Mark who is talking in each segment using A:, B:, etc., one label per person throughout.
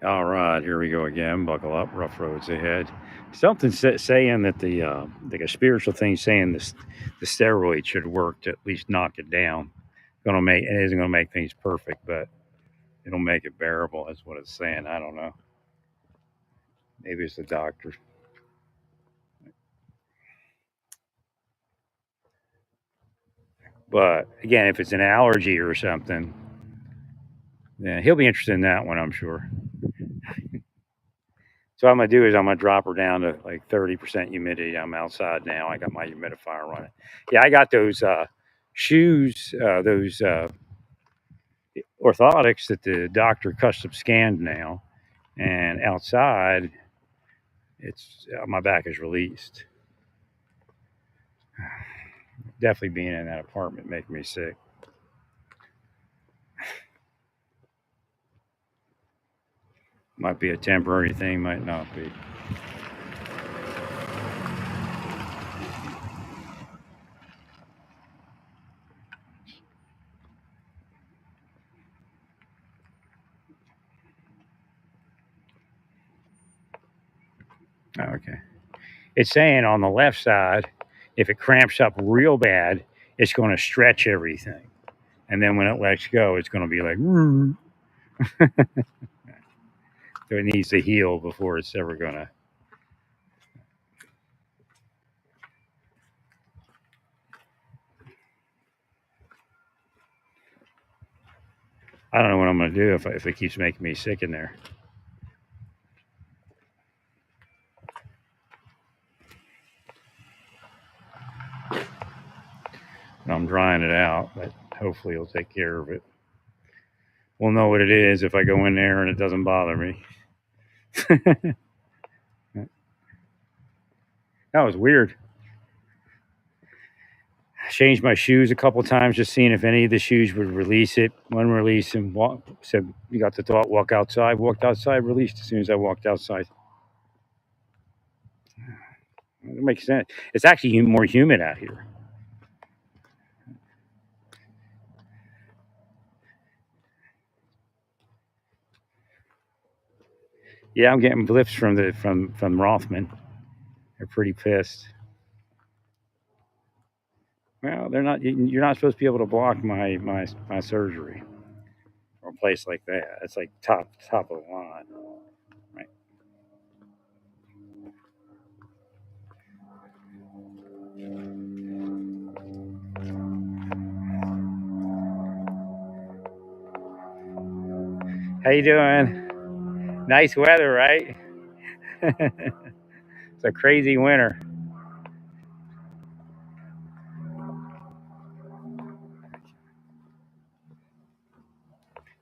A: All right, here we go again. Buckle up, rough roads ahead. Something saying that like a spiritual thing saying this the steroid should work to at least knock it down. It isn't gonna make things perfect, but it'll make it bearable. Is what it's saying. I don't know. Maybe it's the doctor. But again, if it's an allergy or something, then he'll be interested in that one, I'm sure. So what I'm gonna do is I'm gonna drop her down to like 30% humidity. I'm outside now. I got my humidifier running. Yeah, I got those shoes, those orthotics that the doctor custom scanned now, and outside, it's my back is released. Definitely being in that apartment making me sick. Might be a temporary thing, might not be. Okay. It's saying on the left side, if it cramps up real bad, it's going to stretch everything. And then when it lets go, it's going to be like, so it needs to heal before it's ever going to. I don't know what I'm going to do if it keeps making me sick in there. I'm drying it out, but hopefully it'll take care of it. We'll know what it is if I go in there and it doesn't bother me. That was weird. I changed my shoes a couple times, just seeing if any of the shoes would release it. One released and said, "You got the thought, walk outside." Walked outside, released as soon as I walked outside. It makes sense. It's actually more humid out here. Yeah, I'm getting blips from Rothman. They're pretty pissed. Well, they're not. You're not supposed to be able to block my surgery or a place like that. It's like top of the line, right? How you doing? Nice weather, right? It's a crazy winter.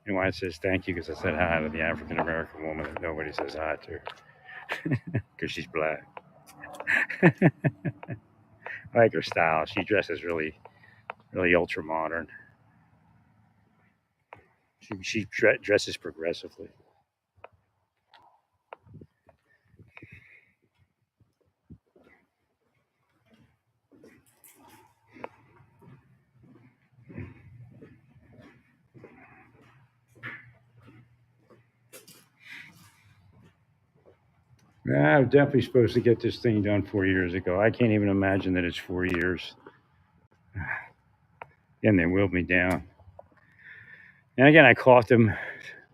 A: And why it says thank you because I said hi to the African American woman that nobody says hi to because she's black. I like her style. She dresses really ultra modern. She dresses progressively. I was definitely supposed to get this thing done 4 years ago. I can't even imagine that it's 4 years. And they wheeled me down. And again, I caught them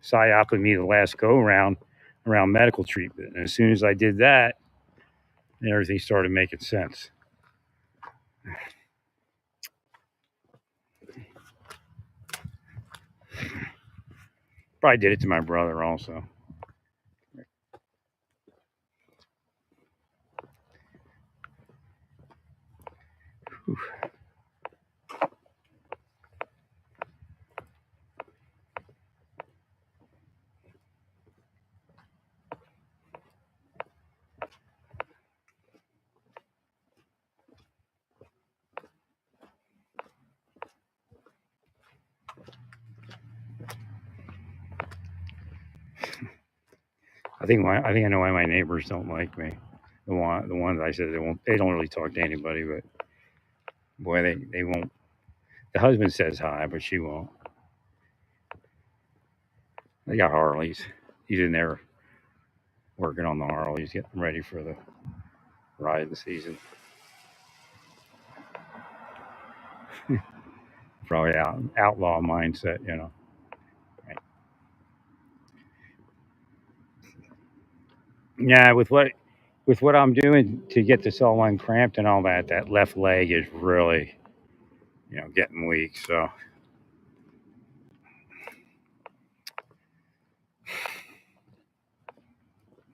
A: psyoping me the last go around medical treatment. And as soon as I did that, everything started making sense. Probably did it to my brother also. Whew. I think I know why my neighbors don't like me. The ones I said they don't really talk to anybody, but boy they won't. The husband says hi, but she won't. They got Harleys. he's in there working on the Harleys, getting ready for the riding season. Probably outlaw mindset, you know. Right. Yeah, with what I'm doing to get this all uncramped and all that, that left leg is really, getting weak. So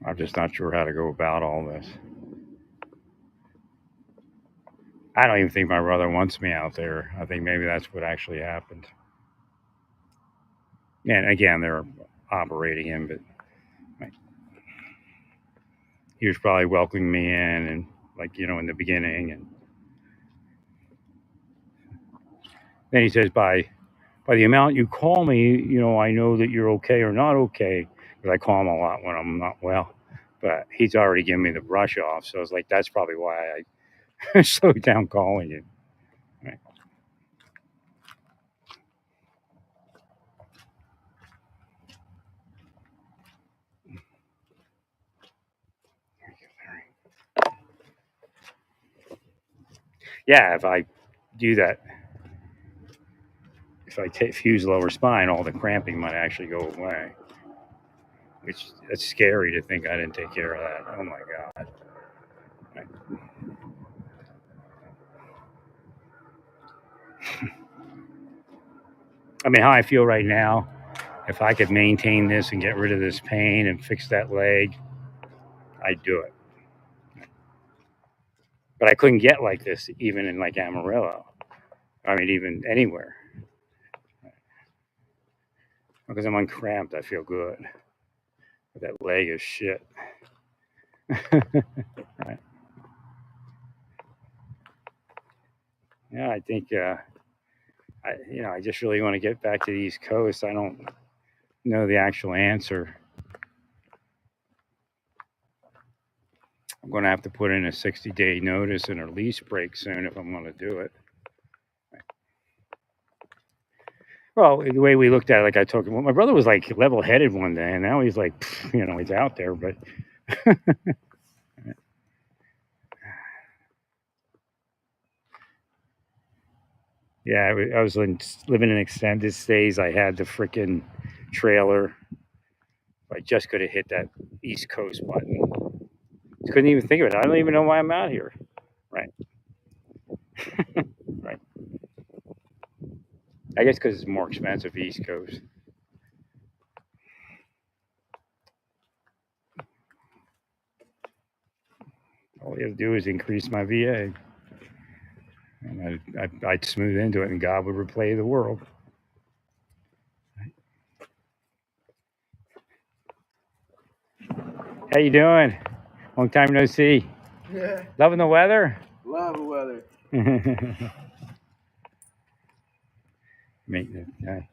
A: I'm just not sure how to go about all this. I don't even think my brother wants me out there. I think maybe that's what actually happened. And again, they're operating him, but like, he was probably welcoming me in and like, in the beginning. And then he says, by the amount you call me, I know that you're okay or not okay. Because I call him a lot when I'm not well. But he's already given me the brush off. So I was like, that's probably why I slowed down calling you. Right. Yeah, if I do that, if I fuse lower spine, all the cramping might actually go away. Which it's scary to think I didn't take care of that. Oh my god. Right. I mean, how I feel right now, if I could maintain this and get rid of this pain and fix that leg, I'd do it. But I couldn't get like this even in like Amarillo. I mean, even anywhere. Because I'm uncramped, I feel good. But that leg is shit. Right. Yeah, I think I just really want to get back to the East Coast. I don't know the actual answer. I'm going to have to put in a 60-day notice and a lease break soon if I'm going to do it. Well, the way we looked at it, like I told him, my brother was like level-headed one day, and now he's like, he's out there. But yeah, I was living in extended stays. I had the freaking trailer. I just could have hit that East Coast button. Couldn't even think of it. I don't even know why I'm out here. Right. Right. I guess because it's more expensive East Coast. All you have to do is increase my VA, and I'd smooth into it, and God would replay the world. How you doing? Long time no see.
B: Yeah,
A: Loving the weather?
B: love the weather.
A: Maintenance guy.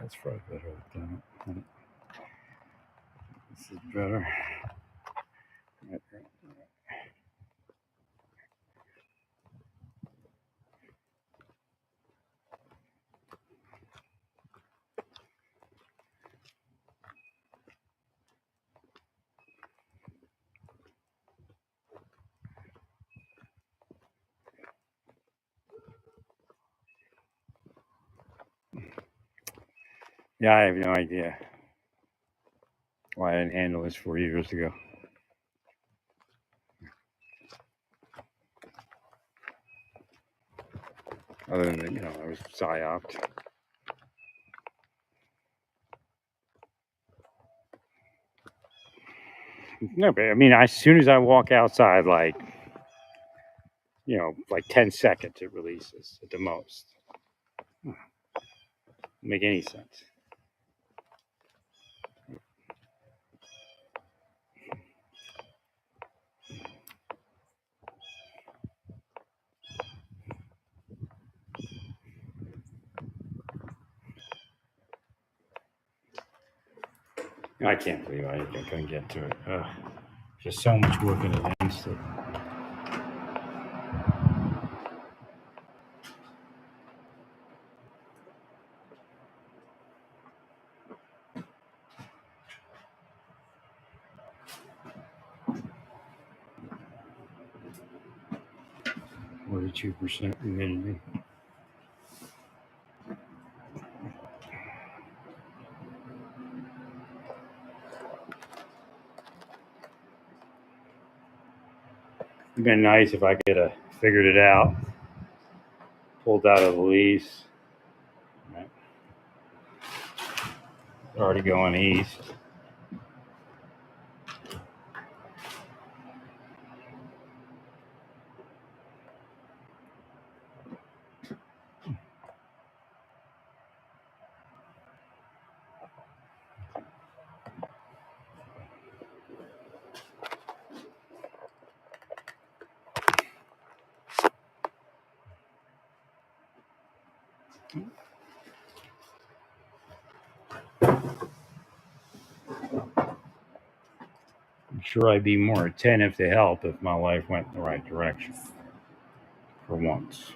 A: That's probably better than that. This is better. Yeah, I have no idea why I didn't handle this 4 years ago. Other than, I was psyoped. No, but I mean, as soon as I walk outside, like, like 10 seconds it releases at the most. Doesn't make any sense. I can't believe I couldn't get to it. Just so much working against it. %, humidity. It'd been nice if I could have figured it out, pulled out of the lease. Right. Already going east. I'm sure I'd be more attentive to help if my life went in the right direction. For once.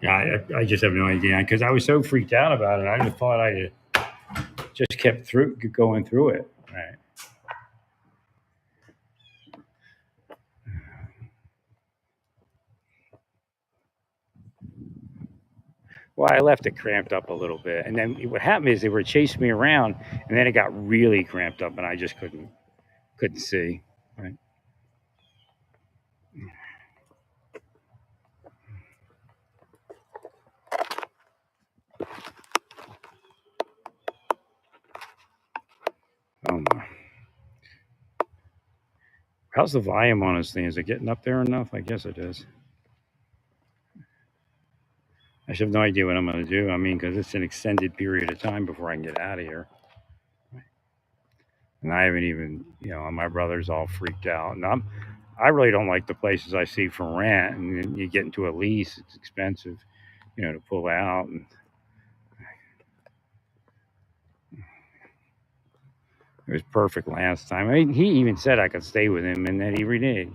A: Yeah, I just have no idea because I was so freaked out about it. I just thought I just kept going through it. Right. Well, I left it cramped up a little bit, and then what happened is they were chasing me around, and then it got really cramped up, and I just couldn't see. Right. Oh my. How's the volume on this thing? Is it getting up there enough? I guess it is. I just have no idea what I'm going to do. I mean, because it's an extended period of time before I can get out of here. And I haven't even, my brother's all freaked out. And I really don't like the places I see for rent. And then you get into a lease, it's expensive, to pull out. And it was perfect last time. I mean, he even said I could stay with him, and then he reneged.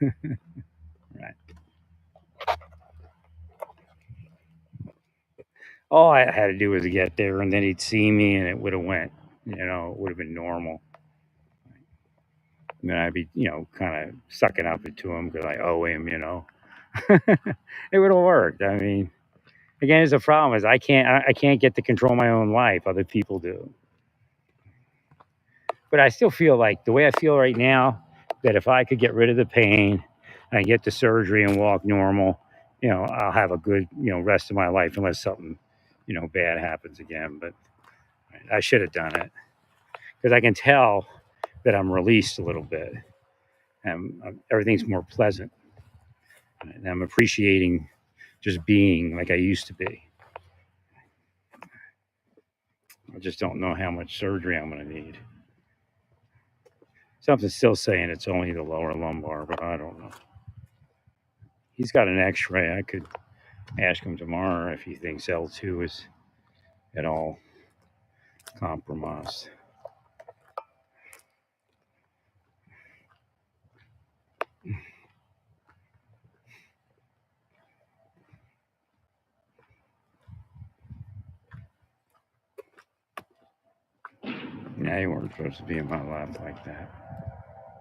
A: Right. All I had to do was get there, and then he'd see me, and it would have went. It would have been normal. And then I'd be, kind of sucking up to him because I owe him. It would have worked. I mean, again, it's the problem is I can't get to control my own life. Other people do. But I still feel like the way I feel right now, that if I could get rid of the pain and get the surgery and walk normal, I'll have a good, rest of my life unless something, bad happens again. But I should have done it because I can tell that I'm released a little bit and everything's more pleasant. And I'm appreciating just being like I used to be. I just don't know how much surgery I'm going to need. Something's still saying it's only the lower lumbar, but I don't know. He's got an x-ray. I could ask him tomorrow if he thinks L2 is at all compromised. Yeah, you weren't supposed to be in my lap like that.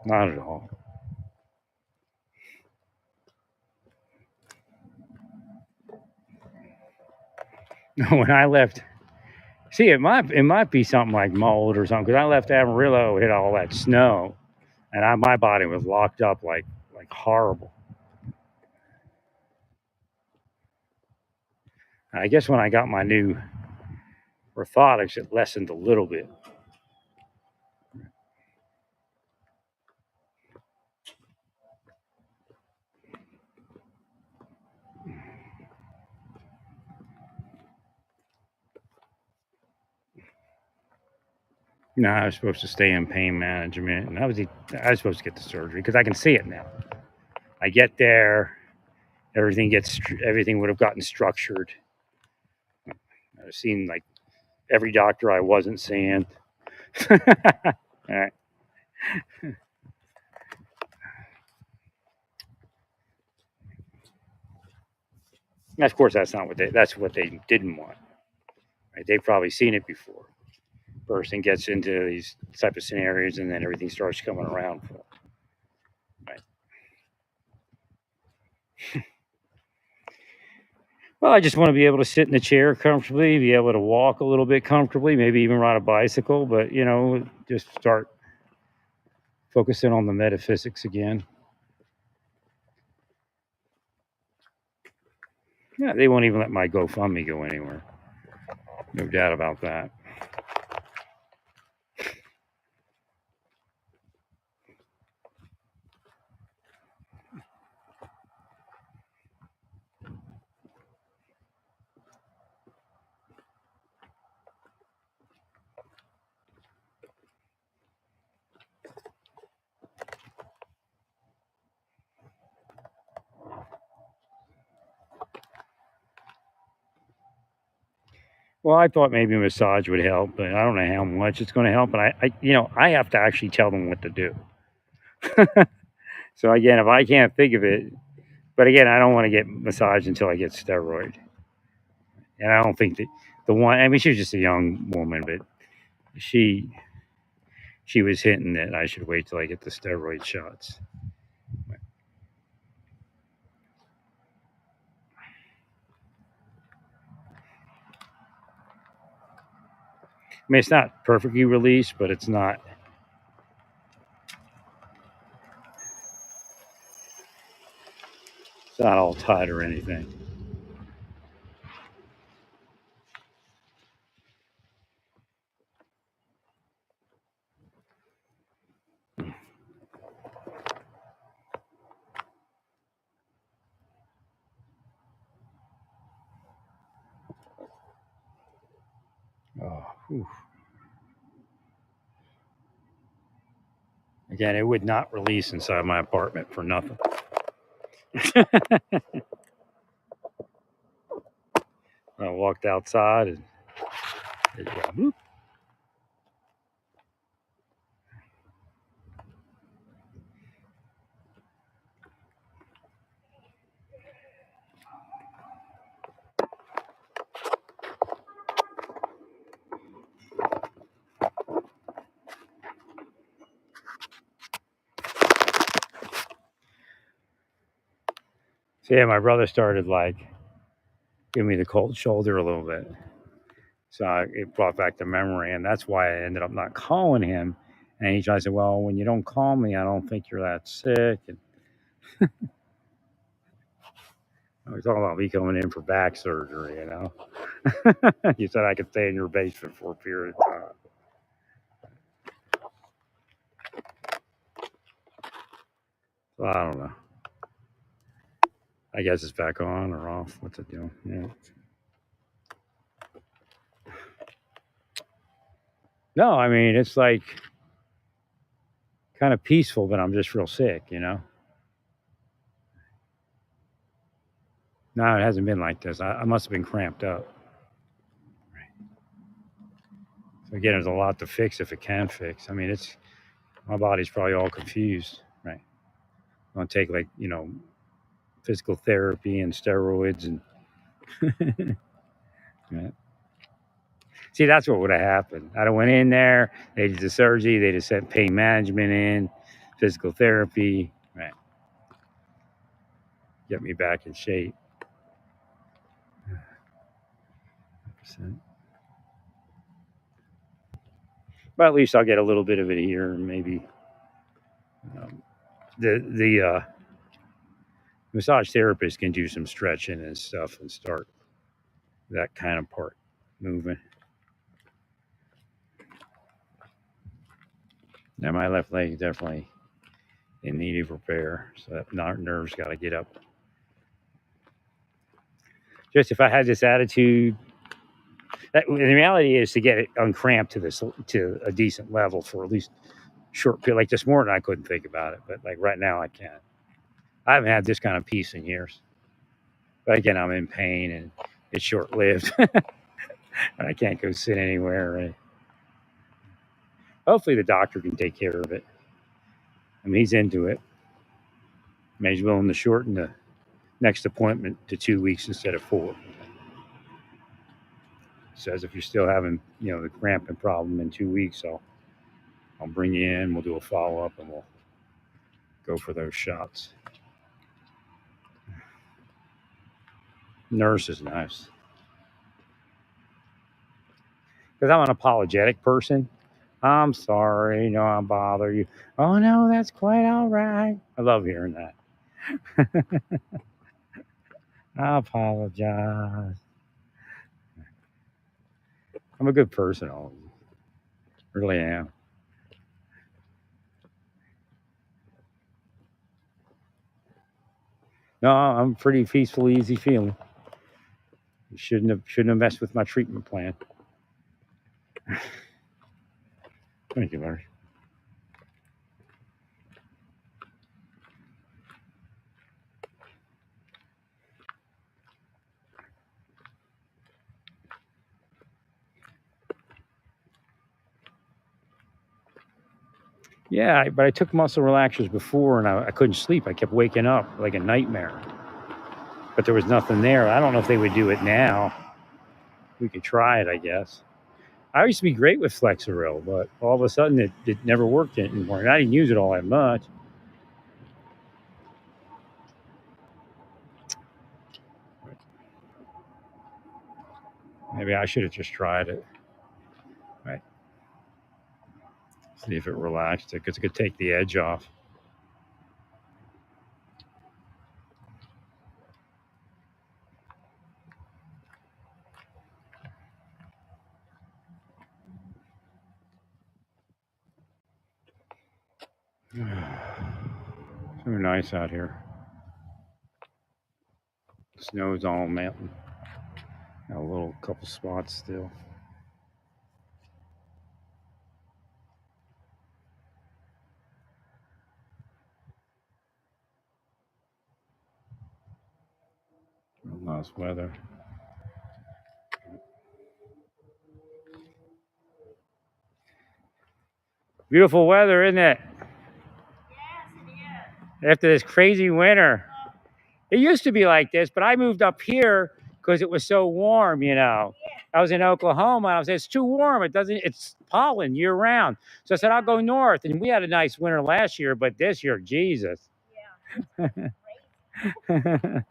A: Not at all. When I left, see, it might be something like mold or something because I left Amarillo, hit all that snow, and my body was locked up like horrible. I guess when I got my new orthotics, it lessened a little bit. No, I was supposed to stay in pain management, and I was supposed to get the surgery because I can see it now. I get there, everything would have gotten structured. I've seen like every doctor I wasn't seeing. All right. And of course, that's what they didn't want. Right? They've probably seen it before. Person gets into these type of scenarios, and then everything starts coming around for them. Right. Well, I just want to be able to sit in the chair comfortably, be able to walk a little bit comfortably, maybe even ride a bicycle, but just start focusing on the metaphysics again. Yeah, they won't even let my GoFundMe go anywhere. No doubt about that. Well, I thought maybe a massage would help, but I don't know how much it's going to help. But I have to actually tell them what to do. So again, if I can't think of it, but again, I don't want to get massaged until I get steroid. And I don't think that the one. I mean, she was just a young woman, but she she was hinting that I should wait till I get the steroid shots. I mean, it's not perfectly released, but it's not all tight or anything. Oh, whew. Again, it would not release inside my apartment for nothing. I walked outside and it went whoop. So yeah, my brother started like giving me the cold shoulder a little bit. So it brought back the memory, and that's why I ended up not calling him. And he tried to say, "Well, when you don't call me, I don't think you're that sick." And I was talking about me coming in for back surgery. You said I could stay in your basement for a period of time. So I don't know. I guess it's back on or off. What's it doing? Yeah. No, I mean it's like kind of peaceful, but I'm just real sick. No, it hasn't been like this. I must have been cramped up. So again, there's a lot to fix if it can fix. I mean, it's my body's probably all confused, right? I'm gonna take like physical therapy and steroids and right. See, that's what would have happened. I'd have went in there, they did the surgery, they just sent pain management in, physical therapy, right? Get me back in shape. So, but at least I'll get a little bit of it here, and maybe um, the massage therapist can do some stretching and stuff and start that kind of part moving. Now my left leg is definitely in need of repair, so that nerve's got to get up. Just if I had this attitude, the reality is to get it uncramped to a decent level for at least short period. Like this morning, I couldn't think about it, but like right now, I can't. I haven't had this kind of peace in years. But again, I'm in pain and it's short lived. And I can't go sit anywhere. Right? Hopefully, the doctor can take care of it. I mean, he's into it. He's willing to shorten the next appointment to 2 weeks instead of 4. Says if you're still having, the cramping problem in 2 weeks, I'll bring you in. We'll do a follow up and we'll go for those shots. Nurse is nice because I'm an apologetic person. I'm sorry, no, I bother you. Oh no, that's quite all right. I love hearing that. I apologize. I'm a good person. I really am. No, I'm pretty peaceful, easy feeling. Shouldn't have messed with my treatment plan. Thank you, Larry. Yeah, but I took muscle relaxers before and I couldn't sleep. I kept waking up like a nightmare. But there was nothing there. I don't know if they would do it now. We could try it, I guess. I used to be great with Flexeril, but all of a sudden it never worked anymore. And I didn't use it all that much. Maybe I should have just tried it. Right. See if it relaxed it, because it could take the edge off. So nice out here. Snow's all melting. Got a little couple spots still. Real nice weather. Beautiful weather, isn't it? After this crazy winter. It used to be like this, but I moved up here because it was so warm. I was in Oklahoma and I was it's too warm. It's pollen year round. So I said, I'll go north. And we had a nice winter last year, but this year, Jesus. Yeah. When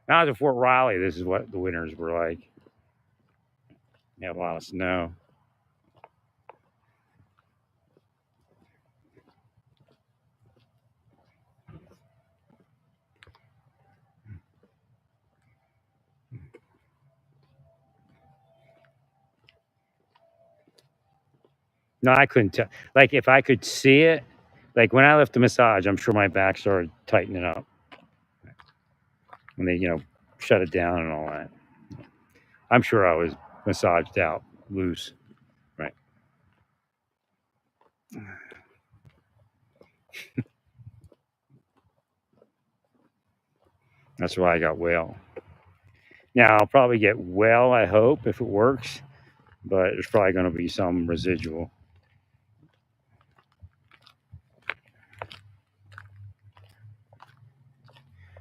A: I was at Fort Riley, this is what the winters were like. You had a lot of snow. No, I couldn't tell. Like if I could see it, like when I left the massage, I'm sure my back started tightening up. When they, shut it down and all that. I'm sure I was massaged out loose. Right. That's why I got well. Now I'll probably get well, I hope, if it works, but there's probably going to be some residual.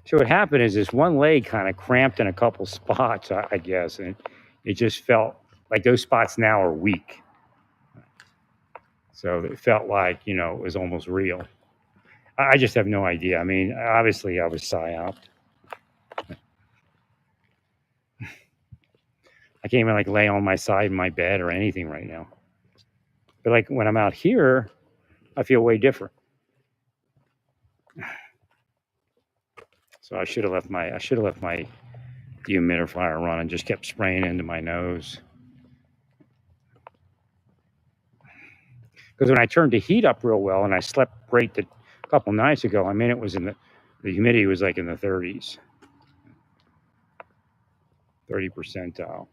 A: So what happened is this one leg kind of cramped in a couple spots, I guess, and it just felt like those spots now are weak. So it felt like, it was almost real. I just have no idea. I mean, obviously I was psyoped. I can't even like lay on my side in my bed or anything right now. But like when I'm out here, I feel way different. So I should have left my dehumidifier run and just kept spraying into my nose. Because when I turned the heat up real well and I slept great a couple nights ago, I mean, it was in the humidity was like in the 30s, 30 percentile.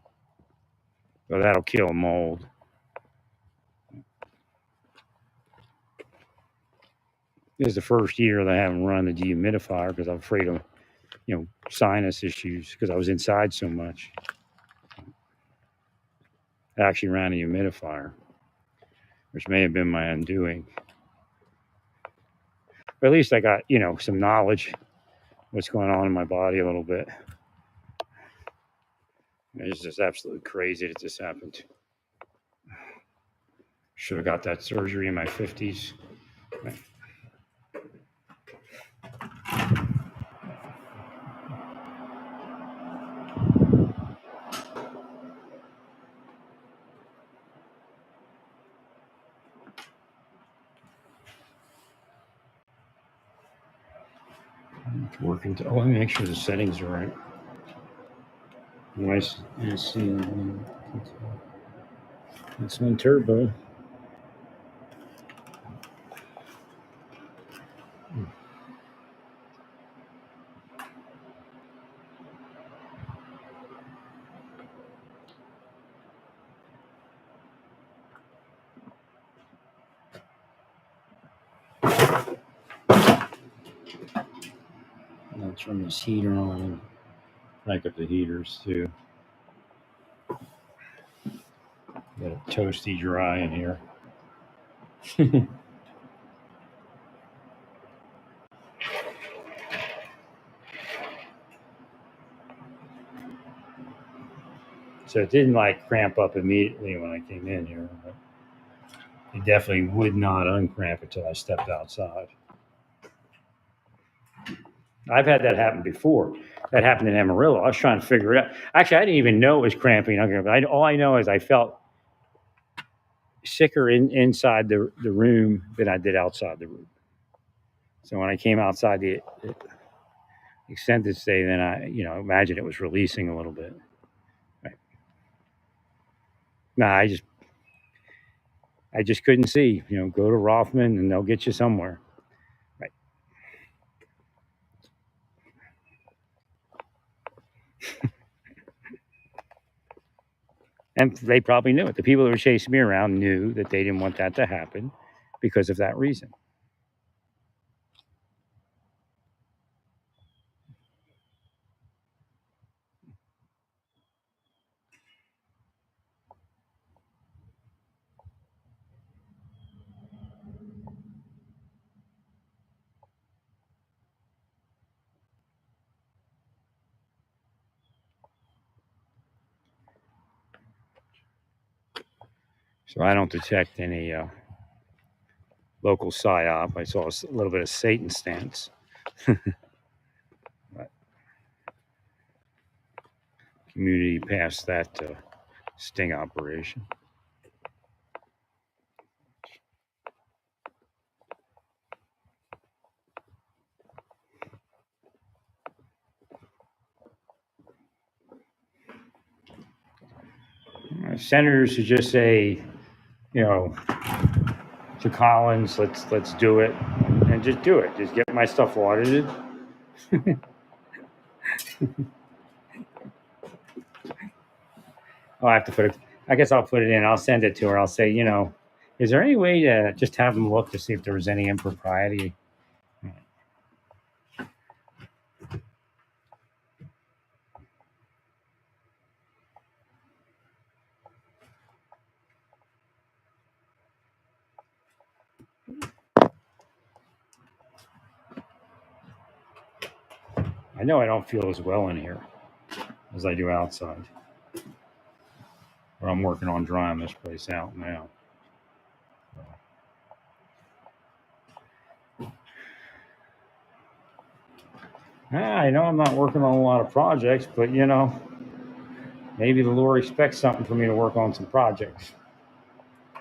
A: So that'll kill mold. This is the first year that I haven't run the dehumidifier because I'm afraid of, sinus issues because I was inside so much. I actually ran a humidifier, which may have been my undoing. But at least I got, some knowledge what's going on in my body a little bit. It's just absolutely crazy that this happened. Should have got that surgery in my 50s. It's working. Let me make sure the settings are right. Nice. It's on turbo. I'll turn this heater on and crank up the heaters too. Got a toasty dry in here. So it didn't like cramp up immediately when I came in here, but it definitely would not uncramp until I stepped outside. I've had that happen before. That happened in Amarillo. I was trying to figure it out. Actually, I didn't even know it was cramping. All I know is I felt sicker inside the room than I did outside the room. So when I came outside the extended stay, then I, imagine it was releasing a little bit. Right. Nah, I just couldn't see. Go to Rothman and they'll get you somewhere. Right. And they probably knew it. The people that were chasing me around knew that they didn't want that to happen because of that reason. So I don't detect any local psyop. I saw a little bit of Satan stance. But community passed that sting operation. Senators who just say, to Collins, let's do it, and just do it. Just get my stuff audited. I have to put it. I guess I'll put it in. I'll send it to her. I'll say, is there any way to just have them look to see if there was any impropriety? I know I don't feel as well in here as I do outside. But I'm working on drying this place out now. I know I'm not working on a lot of projects, but Maybe the Lord expects something for me to work on some projects,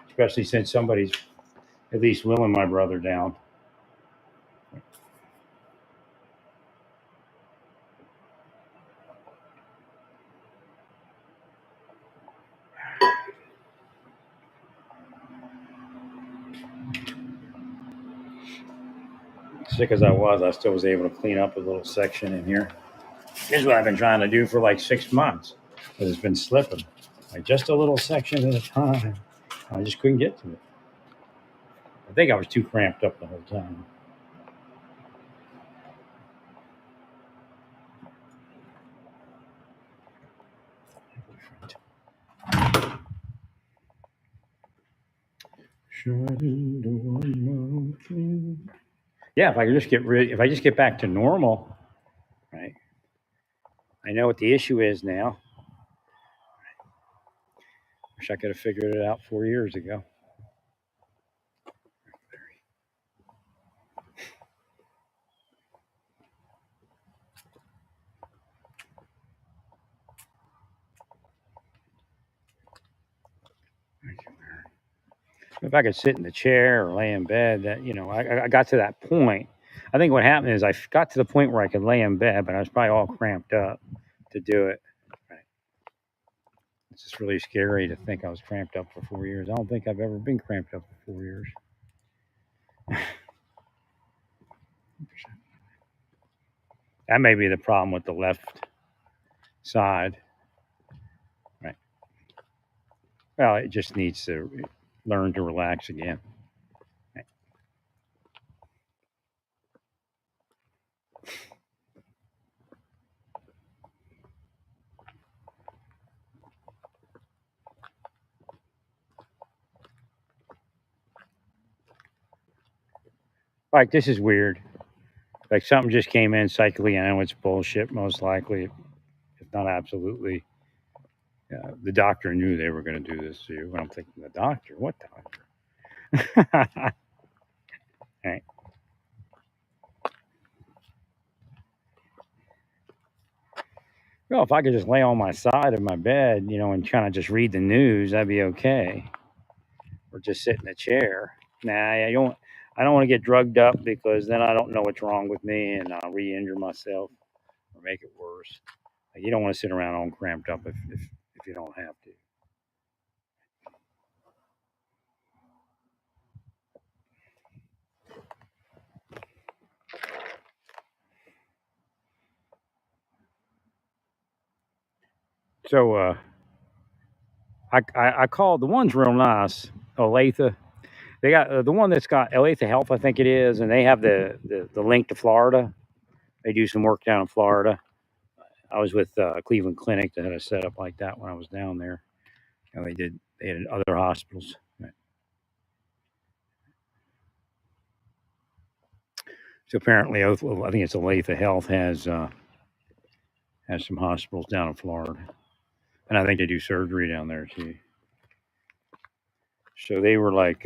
A: especially since somebody's at least willing my brother down. Sick as I still was able to clean up a little section in here. Here's what I've been trying to do for like 6 months, but it's been slipping. Like just a little section at a time. I just couldn't get to it. I think I was too cramped up the whole time. Yeah, if I could just if I just get back to normal, right? I know what the issue is now. Wish I could have figured it out 4 years ago. If I could sit in the chair or lay in bed, that I got to that point. I think what happened is I got to the point where I could lay in bed, but I was probably all cramped up to do it. Right. It's just really scary to think I was cramped up for 4 years. I don't think I've ever been cramped up for 4 years. That may be the problem with the left side. Right. Well, it just needs to learn to relax again. Right. Like this is weird. Like something just came in psychically. I know it's bullshit, most likely, if not absolutely. The doctor knew they were going to do this to you. And I'm thinking, the doctor? What doctor? Right. Well, if I could just lay on my side of my bed, and kind of just read the news, that'd be okay. Or just sit in a chair. Nah, I don't want to get drugged up because then I don't know what's wrong with me and I'll re-injure myself or make it worse. Like, you don't want to sit around all cramped up if you don't have to. So I called the one's real nice, Olathe. They got the one that's got Olathe Health, I think it is, and they have the link to Florida. They do some work down in Florida. I was with Cleveland Clinic that had a setup like that when I was down there. They had other hospitals. So apparently, I think it's Olathe Health has some hospitals down in Florida, and I think they do surgery down there too. So they were like,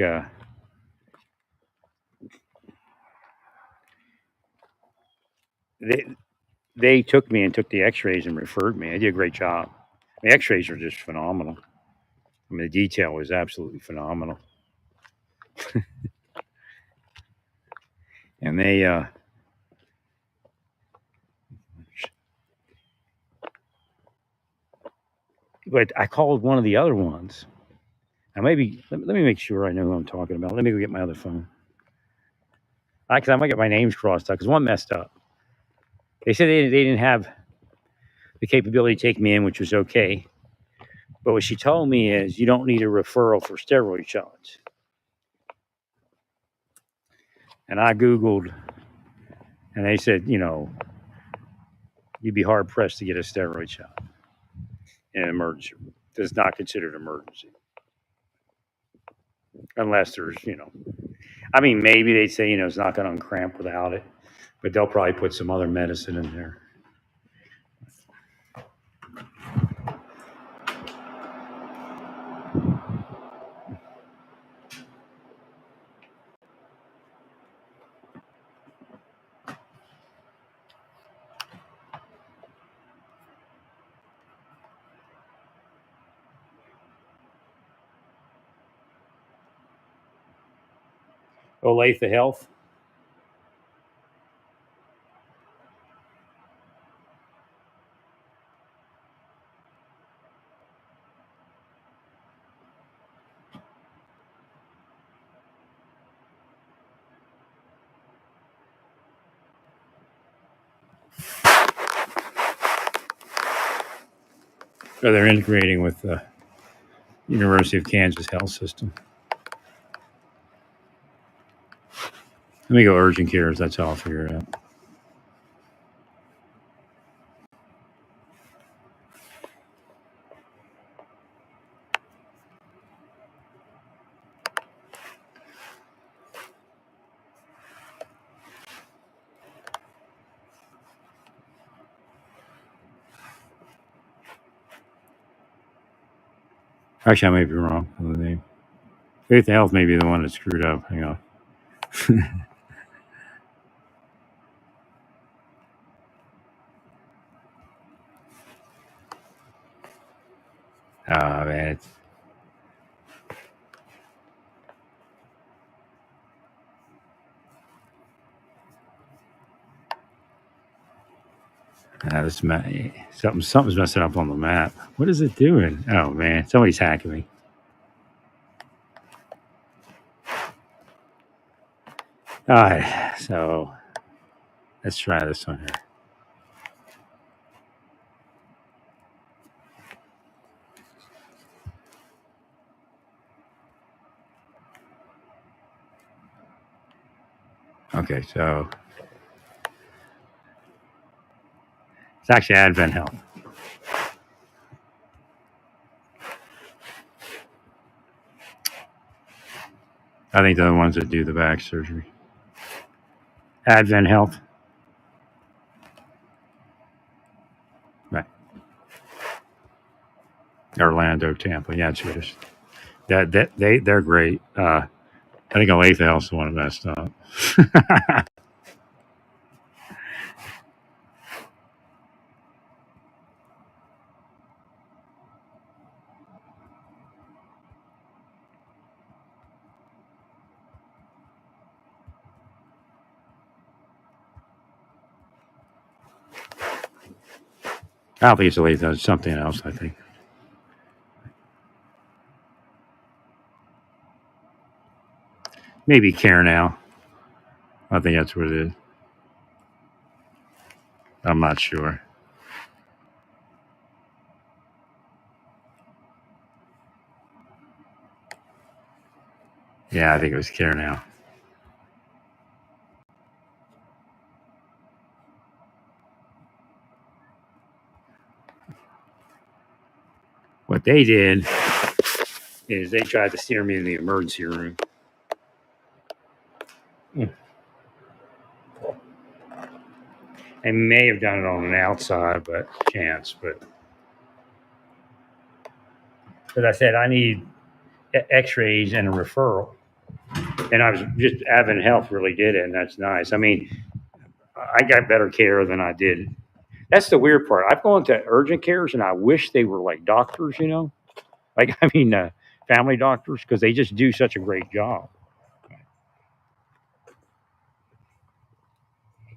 A: they they took me and took the X-rays and referred me. They did a great job. The X-rays are just phenomenal. I mean, the detail was absolutely phenomenal, and they but I called one of the other ones. Now maybe let me make sure I know who I'm talking about. Let me go get my other phone. Because I might get my names crossed out because one messed up. They said they didn't have the capability to take me in, which was okay. But what she told me is you don't need a referral for steroid shots. And I Googled, and they said, you'd be hard pressed to get a steroid shot in an emergency room. It's not considered an emergency unless there's, I mean, maybe they'd say, it's not going to uncramp without it, but they'll probably put some other medicine in there. Olathe Health. Oh, they're integrating with the University of Kansas Health System. Let me go urgent cares. That's how I'll figure it out. Actually, I may be wrong on the name. Faith Health may be the one that screwed up. Hang on. Ah, man. This something's messing up on the map. What is it doing? Oh man, somebody's hacking me. All right, so let's try this one here. Okay, so it's actually Advent Health. I think they're the ones that do the back surgery. Advent Health. Right. Orlando, Tampa. Yeah, it's Swedish. They're great. I think Olathe Health's the one that messed up. I don't think it's Olathe. It's something else. I think maybe Care Now. I think that's what it is. I'm not sure. Yeah, I think it was Care Now. What they did is they tried to steer me in the emergency room. They may have done it on an outside, but chance. But as I said, I need X-rays and a referral, and I was just Advent Health really did it, and that's nice. I mean, I got better care than I did. That's the weird part. I've gone to urgent cares, and I wish they were like doctors. Like I mean, family doctors, because they just do such a great job.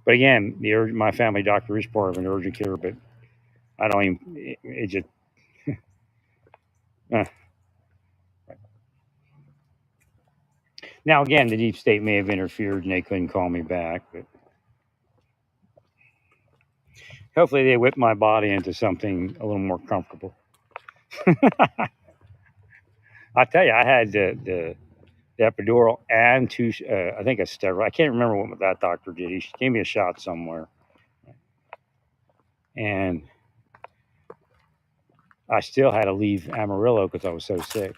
A: But again, my family doctor is part of an urgent care, but I don't even. It just. Uh. Now again, the deep state may have interfered, and they couldn't call me back. But hopefully, they whipped my body into something a little more comfortable. I tell you, I had the epidural and two, I think a steroid. I can't remember what that doctor did. He gave me a shot somewhere, and I still had to leave Amarillo because I was so sick.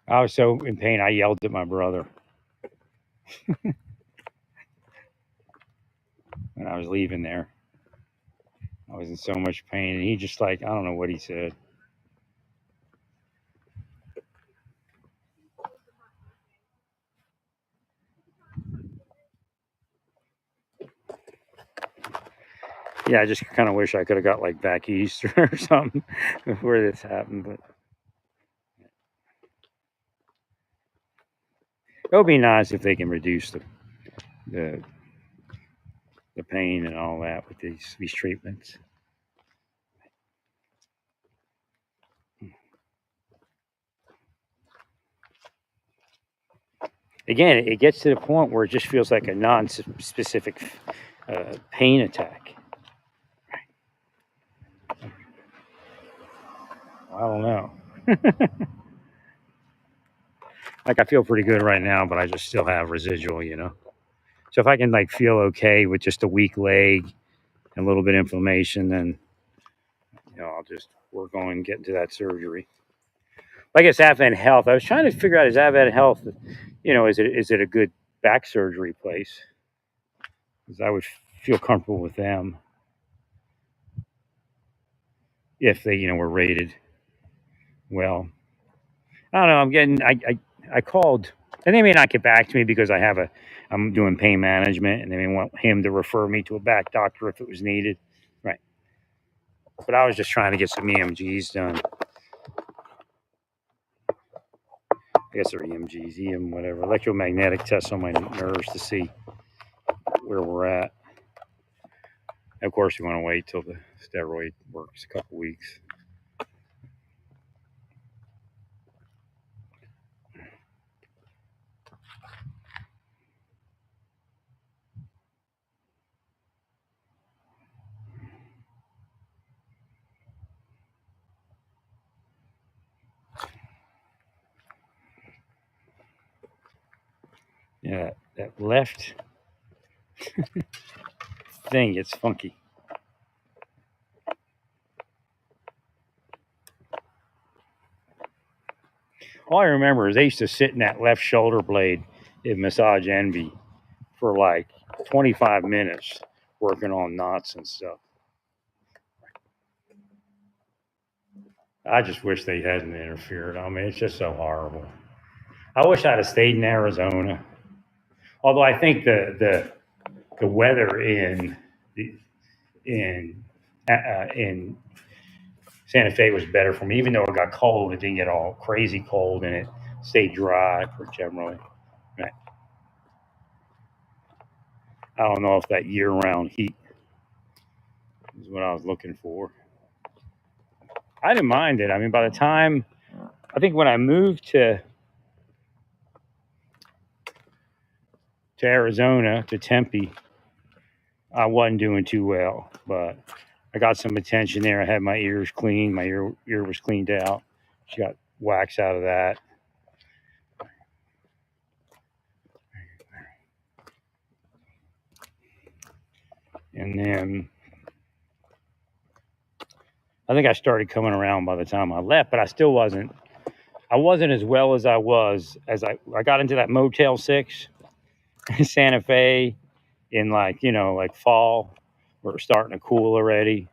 A: I was so in pain, I yelled at my brother when I was leaving there. I was in so much pain, and he just like, I don't know what he said. Yeah, I just kind of wish I could have got like back east or something where this happened, but it would be nice if they can reduce the the pain and all that with these treatments. Again, it gets to the point where it just feels like a non-specific pain attack. I don't know. Like I feel pretty good right now, but I just still have residual. So if I can like feel okay with just a weak leg and a little bit of inflammation, then I'll just work on and get into that surgery. Like it's Advent Health. I was trying to figure out is Advent Health, is it a good back surgery place? Because I would feel comfortable with them if they were rated well. I don't know. I called, and they may not get back to me because I'm doing pain management, and they may want him to refer me to a back doctor if it was needed. Right. But I was just trying to get some EMGs done. I guess they're EMGs, whatever, electromagnetic tests on my nerves to see where we're at. And of course, you want to wait till the steroid works a couple weeks. Yeah, that left thing gets funky. All I remember is they used to sit in that left shoulder blade in Massage Envy for like 25 minutes working on knots and stuff. I just wish they hadn't interfered. I mean, it's just so horrible. I wish I'd have stayed in Arizona. Although I think the weather in in Santa Fe was better for me, even though it got cold. It didn't get all crazy cold, and it stayed dry for generally. Right. I don't know if that year-round heat is what I was looking for. I didn't mind it. I mean, by the time I think when I moved to Arizona to Tempe, I wasn't doing too well, but I got some attention there. I had my ears cleaned. My ear was cleaned out. She got wax out of that. And then I think I started coming around by the time I left, but I wasn't as well as I was as I got into that Motel 6 in Santa Fe in like fall. We are starting to cool already,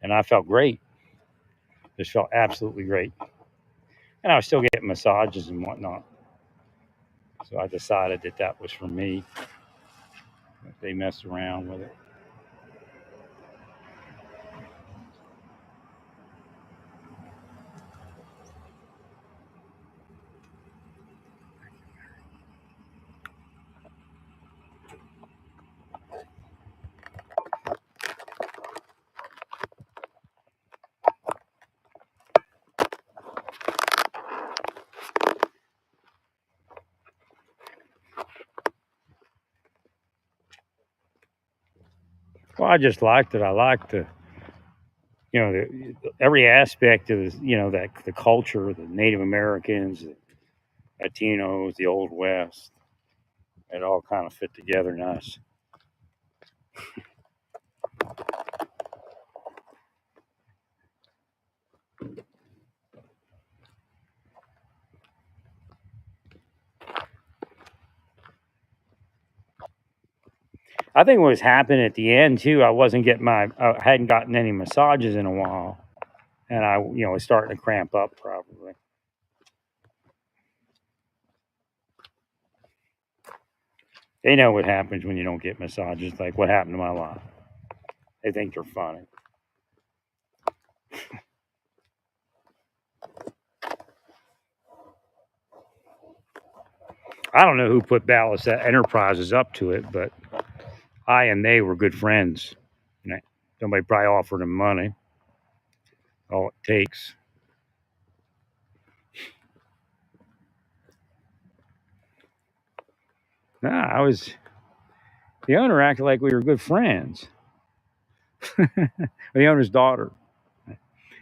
A: and I felt great. Just felt absolutely great. And I was still getting massages and whatnot. So I decided that was for me. If they messed around with it. Well, I just liked it. I liked every aspect of that the culture, the Native Americans, the Latinos, the Old West. It all kind of fit together nice. I think what was happening at the end too, I hadn't gotten any massages in a while, and I was starting to cramp up probably. They know what happens when you don't get massages, like what happened to my life. They think they're funny. I don't know who put Ballast Enterprises up to it, but I and they were good friends. Somebody probably offered him money. All it takes. Nah, the owner acted like we were good friends. The owner's daughter.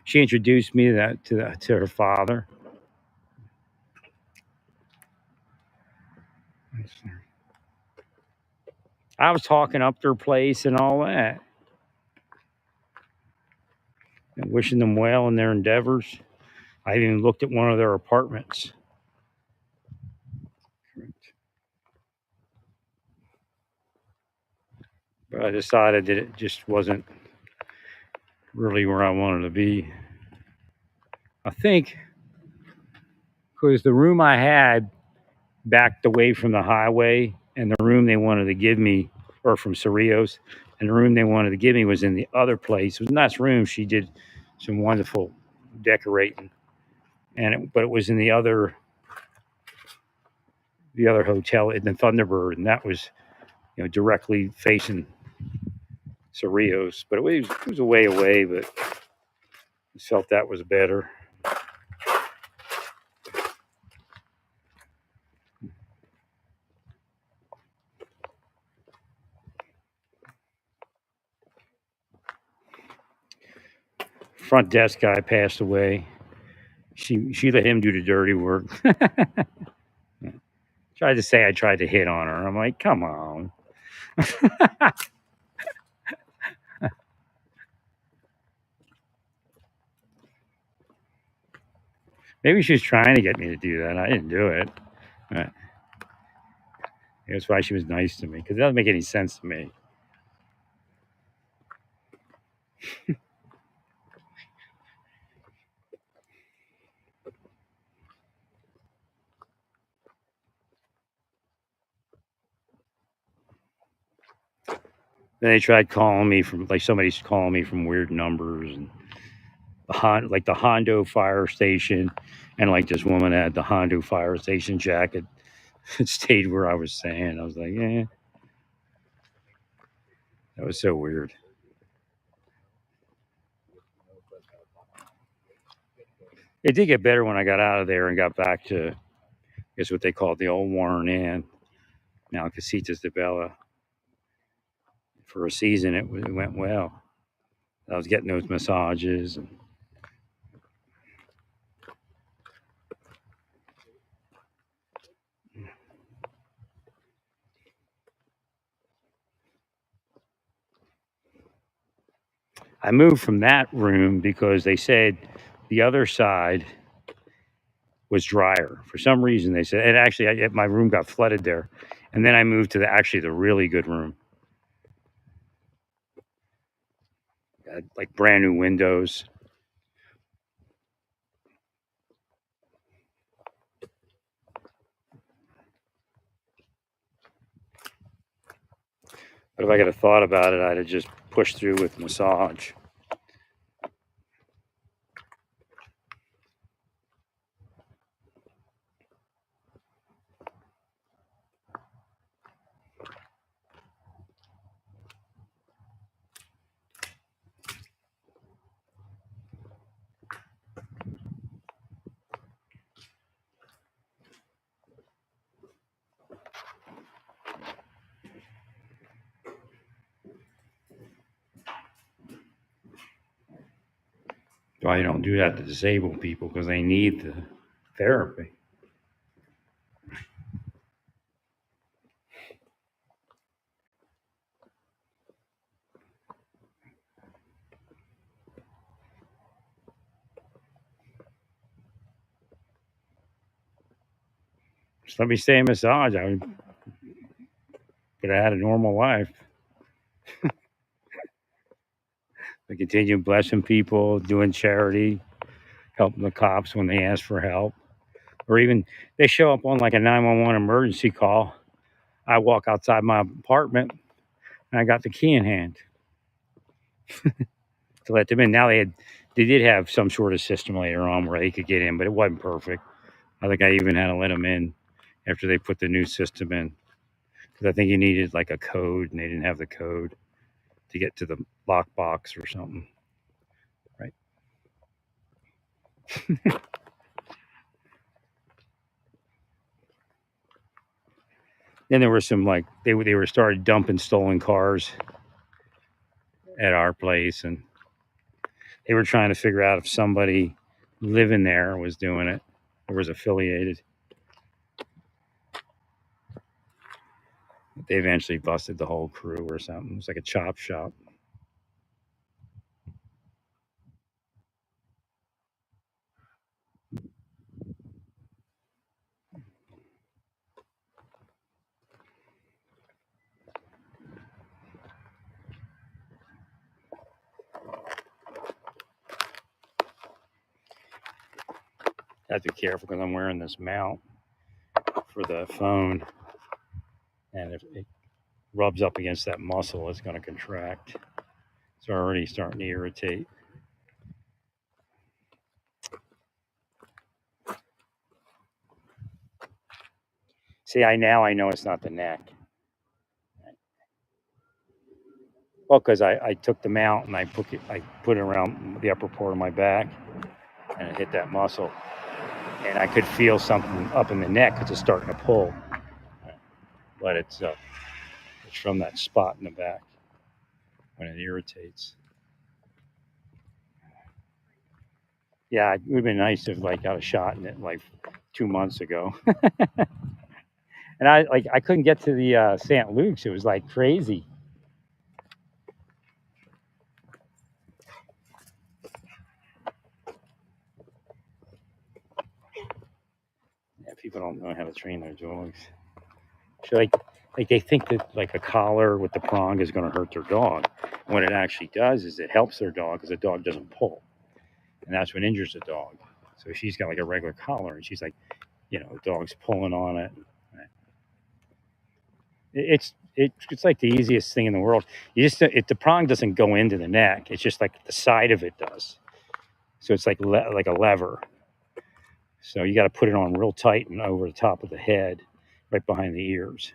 A: She introduced me to her father. I was talking up their place and all that, and wishing them well in their endeavors. I even looked at one of their apartments. But I decided that it just wasn't really where I wanted to be. I think because the room I had backed away from the highway, and the room they wanted to give me, or from Cerrillos, and the room they wanted to give me was in the other place. It was a nice room. She did some wonderful decorating, but it was in the other hotel in the Thunderbird, and that was directly facing Cerrillos. But it was a way away, but I felt that was better. Front desk guy passed away. She let him do the dirty work. Tried to say I tried to hit on her. I'm like, come on. Maybe she was trying to get me to do that. I didn't do it. That's why she was nice to me, because it doesn't make any sense to me. Then they tried calling me from, like, somebody's calling me from weird numbers, and like the Hondo fire station, and like this woman had the Hondo fire station jacket. It stayed where I was saying. I was like, yeah, that was so weird. It did get better when I got out of there and got back to, I guess, what they called the old Warren Inn, now Casitas de Bella. For a season, it went well. I was getting those massages. And I moved from that room because they said the other side was drier. For some reason, they said, and actually, my room got flooded there. And then I moved to the really good room. Had, like, brand new windows. But if I could have thought about it, I'd have just pushed through with massage. Why you don't do that to disabled people? Because they need the therapy. Just let me stay in massage. I could have had a normal life. I continue blessing people, doing charity, helping the cops when they ask for help, or even they show up on like a 911 emergency call. I walk outside my apartment and I got the key in hand. to let them in. Now they did have some sort of system later on where they could get in, but it wasn't perfect. I think I even had to let them in after they put the new system in because I think you needed like a code and they didn't have the code to get to the lockbox or something. Right. Then there were some like they were started dumping stolen cars at our place, and they were trying to figure out if somebody living there was doing it or was affiliated. They eventually busted the whole crew or something. It was like a chop shop. I have to be careful because I'm wearing this mount for the phone, and if it rubs up against that muscle, it's going to contract. It's already starting to irritate. See, I know it's not the neck. Well, because I took the mount and I put it around the upper part of my back, and it hit that muscle, and I could feel something up in the neck because it's starting to pull, but it's from that spot in the back when it irritates. Yeah, it would have been nice if like got a shot in it like 2 months ago, and I couldn't get to the St. Luke's. It was like crazy. Yeah, people don't know how to train their dogs. So like they think that like a collar with the prong is going to hurt their dog. And what it actually does is it helps their dog because the dog doesn't pull, and that's what injures the dog. So she's got like a regular collar, and she's like, the dog's pulling on it. It's like the easiest thing in the world. The prong doesn't go into the neck. It's just like the side of it does. So it's like a lever. So you got to put it on real tight and over the top of the head, right behind the ears.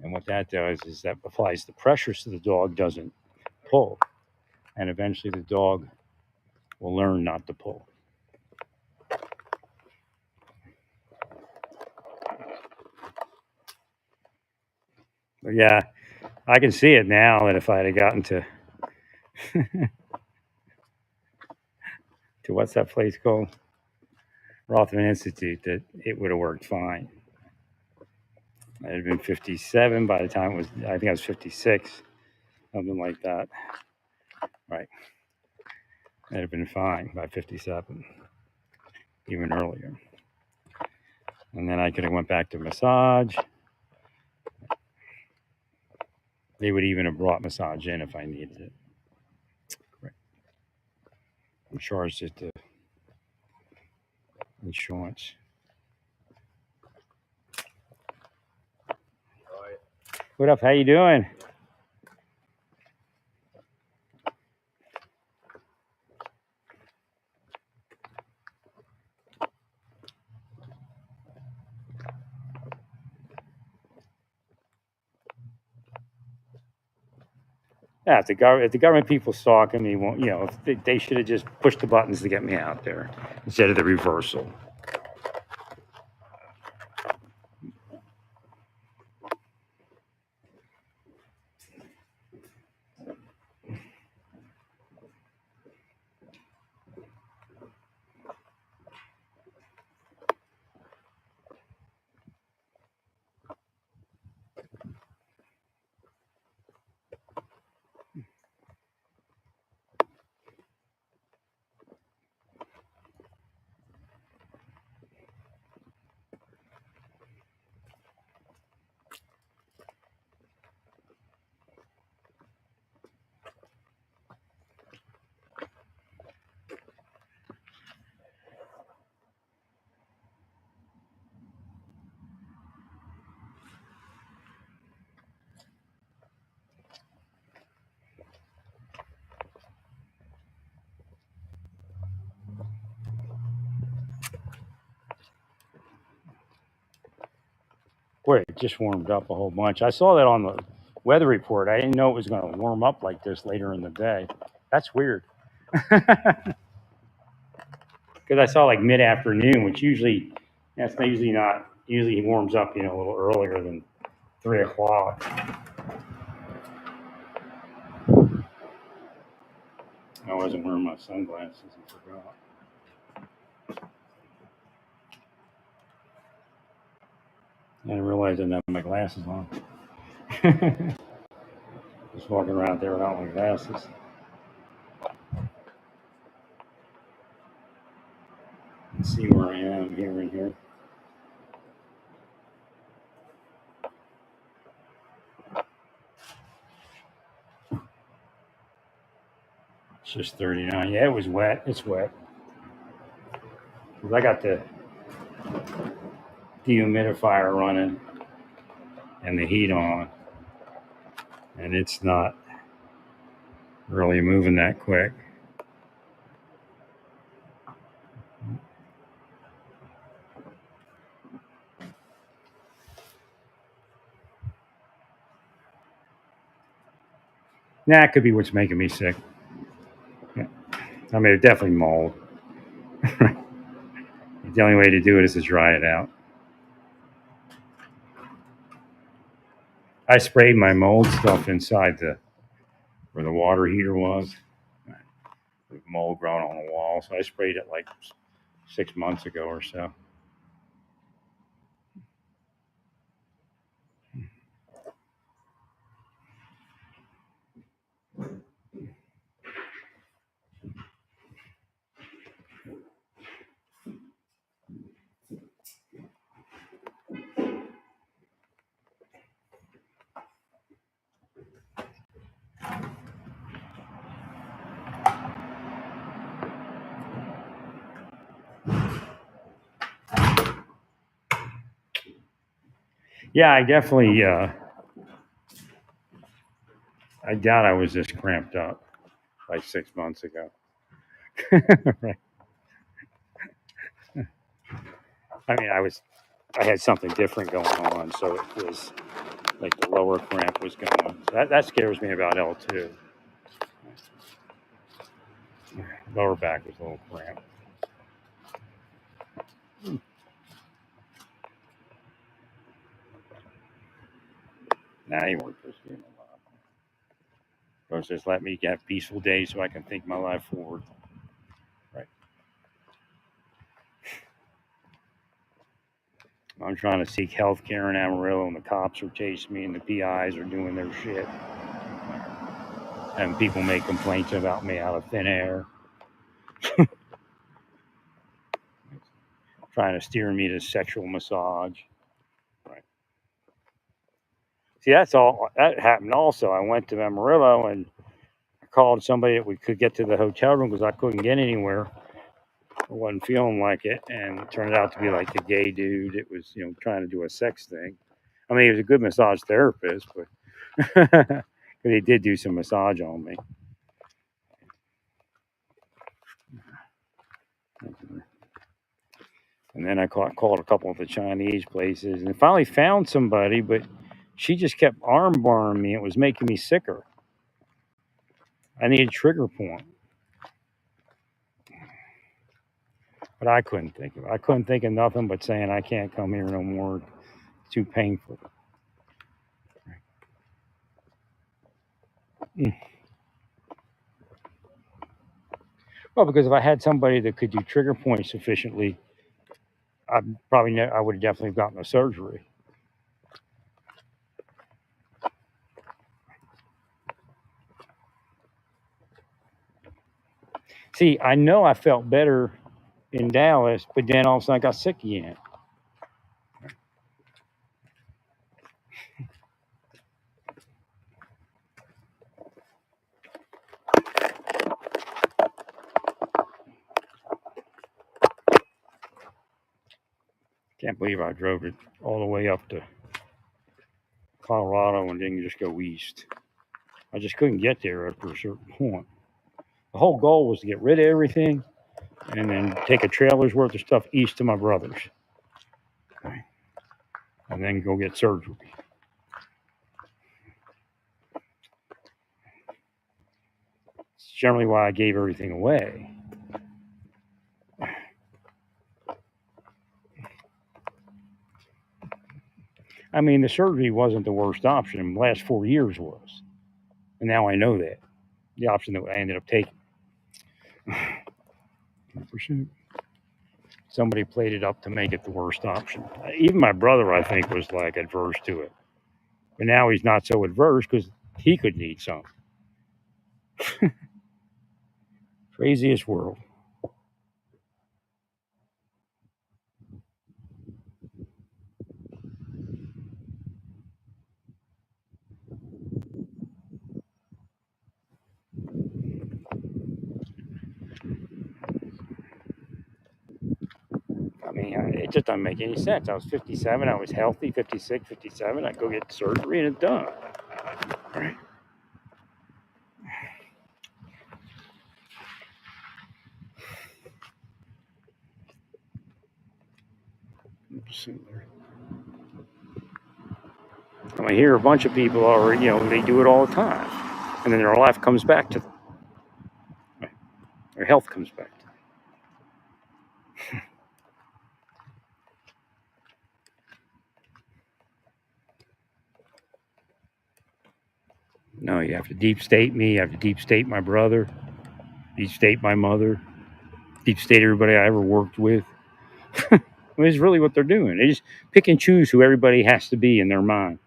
A: And what that does is that applies the pressure so the dog doesn't pull. And eventually the dog will learn not to pull. But yeah, I can see it now that if I had gotten to what's that place called? Rothman Institute, that it would have worked fine. I had been 57 by the time it was, I think I was 56, something like that. Right. I'd have been fine by 57, even earlier. And then I could have went back to massage. They would even have brought massage in if I needed it. Right. I'm charged at the insurance. What up? How you doing? Yeah, if the government people stalking me, won't if they should have just pushed the buttons to get me out there instead of the reversal. Boy, it just warmed up a whole bunch. I saw that on the weather report. I didn't know it was going to warm up like this later in the day. That's weird. Because I saw like mid afternoon, which usually that's usually not. Usually he warms up, a little earlier than 3 o'clock. I wasn't wearing my sunglasses. I forgot. I didn't realize I didn't have my glasses on. Just walking around there without my glasses. Let's see where I am here and here. It's just 39. Yeah, it was wet. It's wet. Because I got the dehumidifier running and the heat on, and it's not really moving that quick. Nah, it could be what's making me sick. Yeah. I mean, it's definitely mold. The only way to do it is to dry it out. I sprayed my mold stuff inside where the water heater was. With mold growing on the wall, so I sprayed it like 6 months ago or so. Yeah, I definitely. I doubt I was this cramped up like 6 months ago. Right. I mean, I had something different going on, so it was like the lower cramp was going. So that scares me about L2. Lower back was a little cramped. Nah, he weren't supposed to be in the lot. Supposed to just let me have peaceful days so I can think my life forward. Right. I'm trying to seek health care in Amarillo, and the cops are chasing me, and the PIs are doing their shit. And people make complaints about me out of thin air, trying to steer me to sexual massage. Right. See, that's all. That happened also. I went to Amarillo and I called somebody that we could get to the hotel room because I couldn't get anywhere. I wasn't feeling like it, and it turned out to be like the gay dude. It was, trying to do a sex thing. I mean, he was a good massage therapist, but he did do some massage on me. And then I called a couple of the Chinese places and finally found somebody, but she just kept arm barring me. It was making me sicker. I needed a trigger point. But I couldn't think of it. I couldn't think of nothing but saying I can't come here no more. It's too painful. Well, because if I had somebody that could do trigger points sufficiently, I would have definitely gotten a surgery. See, I know I felt better in Dallas, but then all of a sudden I got sick again. Can't believe I drove it all the way up to Colorado and didn't just go east. I just couldn't get there after a certain point. The whole goal was to get rid of everything and then take a trailer's worth of stuff east to my brother's. Okay. and then go get surgery. It's generally why I gave everything away. I mean, the surgery wasn't the worst option. The last 4 years was. And now I know that. The option that I ended up taking. 100%. Somebody played it up to make it the worst option. Even my brother, I think, was like adverse to it. But now he's not so adverse because he could need some. Craziest world. I mean, it just doesn't make any sense. I was 57. I was healthy, 56, 57. I'd go get surgery and it's done. Right. I hear a bunch of people already, they do it all the time. And then their life comes back to them. Right. Their health comes back to them. No, you have to deep state me. You have to deep state my brother, deep state my mother, deep state everybody I ever worked with. I mean, it's really what they're doing. They just pick and choose who everybody has to be in their mind.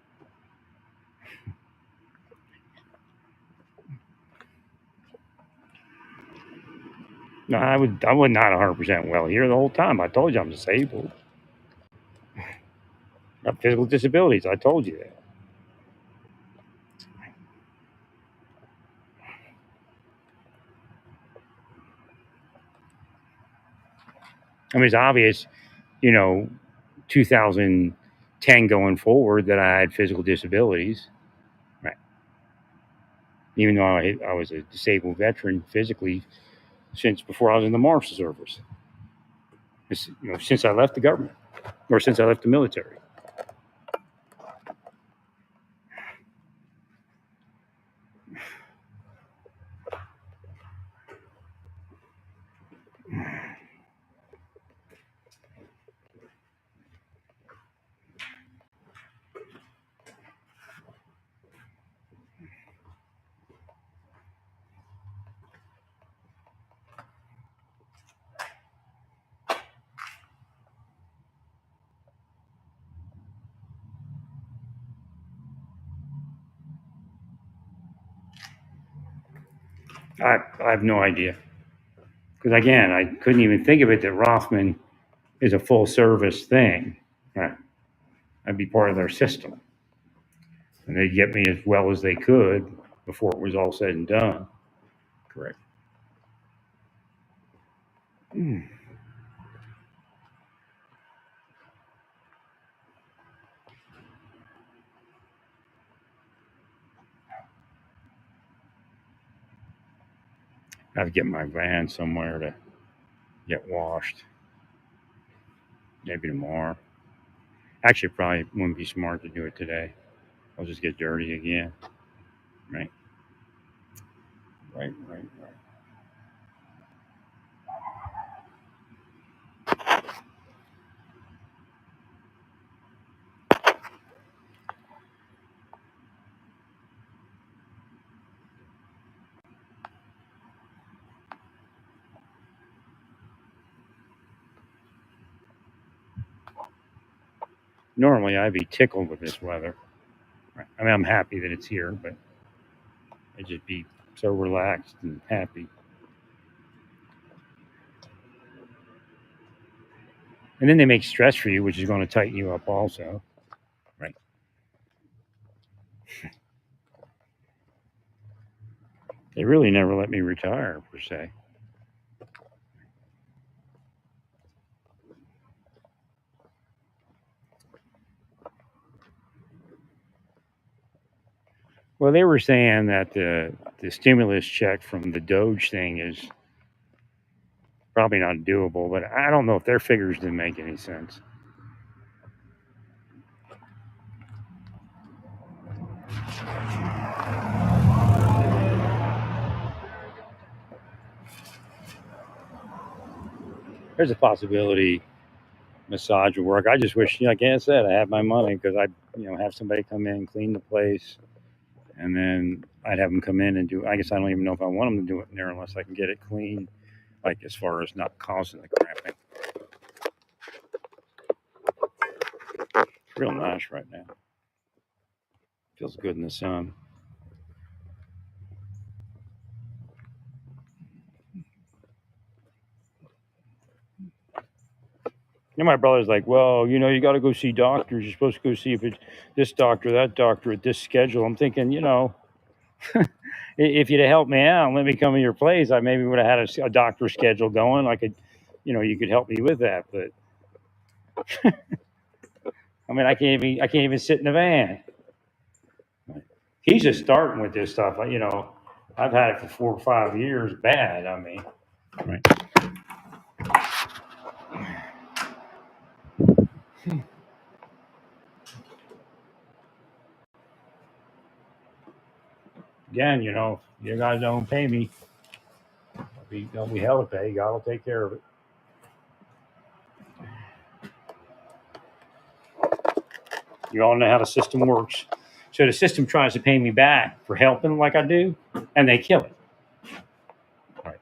A: No, I was not 100% well here the whole time. I told you I'm disabled. I have physical disabilities. I told you that. I mean, it's obvious, 2010 going forward that I had physical disabilities. Right. Even though I was a disabled veteran physically since before I was in the Marshal Service. Since I left the government or since I left the military. I have no idea. Because again, I couldn't even think of it that Rothman is a full service thing. Right. I'd be part of their system. And they'd get me as well as they could before it was all said and done. Correct. I have to get my van somewhere to get washed. Maybe tomorrow. Actually, probably wouldn't be smart to do it today. I'll just get dirty again. Right. Right. Normally, I'd be tickled with this weather. Right. I mean, I'm happy that it's here, but I'd just be so relaxed and happy. And then they make stress for you, which is going to tighten you up also. Right. They really never let me retire, per se. Well, they were saying that the stimulus check from the Doge thing is probably not doable, but I don't know if their figures didn't make any sense. there's a possibility massage would work. I just wish, like I said, I had my money because I, have somebody come in, clean the place, and then I'd have them come in and do. I guess I don't even know if I want them to do it in there unless I can get it clean, like as far as not causing the cramping. It's real nice right now. Feels good in the sun. My brother's like, well, you got to go see doctors. You're supposed to go see if it's this doctor, that doctor, at this schedule. I'm thinking, if you'd have helped me out and let me come to your place, I maybe would have had a doctor schedule going. I could, you could help me with that. But I mean, I can't even sit in the van. He's just starting with this stuff. I've had it for 4 or 5 years. Bad. I mean, right. Again, you guys don't pay me. Don't be hell to pay. God will take care of it. You all know how the system works. So the system tries to pay me back for helping like I do, and they kill it. Right.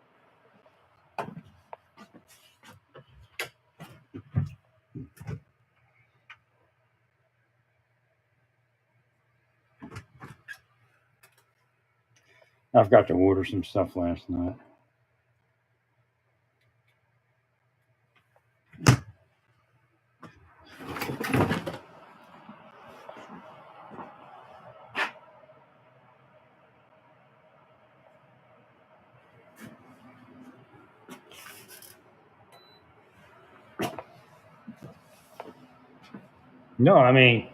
A: I forgot to order some stuff last night. No, I mean,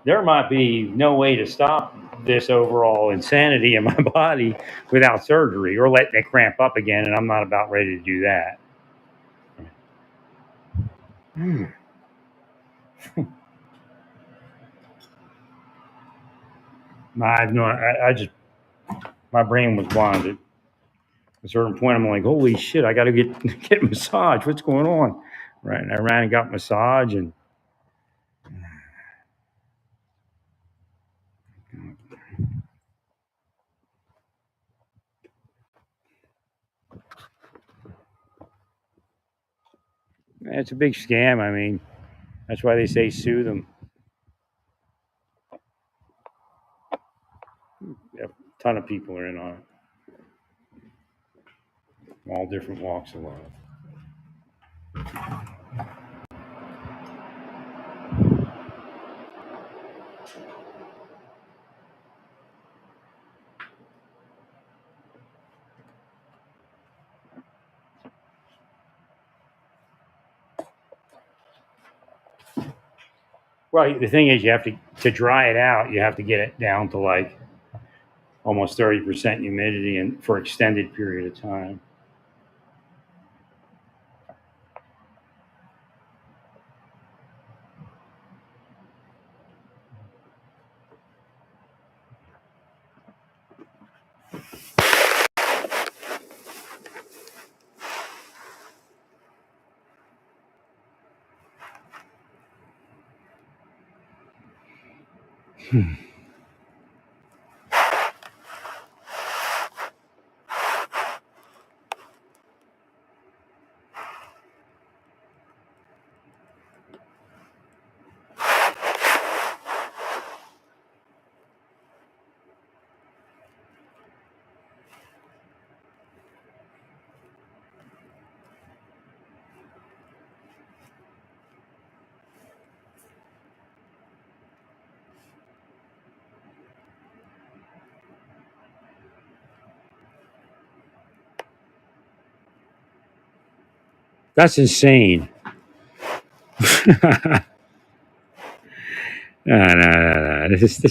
A: there might be no way to stop this overall insanity in my body without surgery or letting it cramp up again, and I'm not about ready to do that. Hmm. I no, I just my brain was blinded. At a certain point, I'm like, holy shit, I got to get get a massage. What's going on? Right, and I ran and got a massage, and it's a big scam. I mean, that's why they say sue them. A ton of people are in on it, all different walks of life. Well, the thing is, you have to dry it out. You have to get it down to like almost 30% humidity and for extended period of time. That's insane. No. This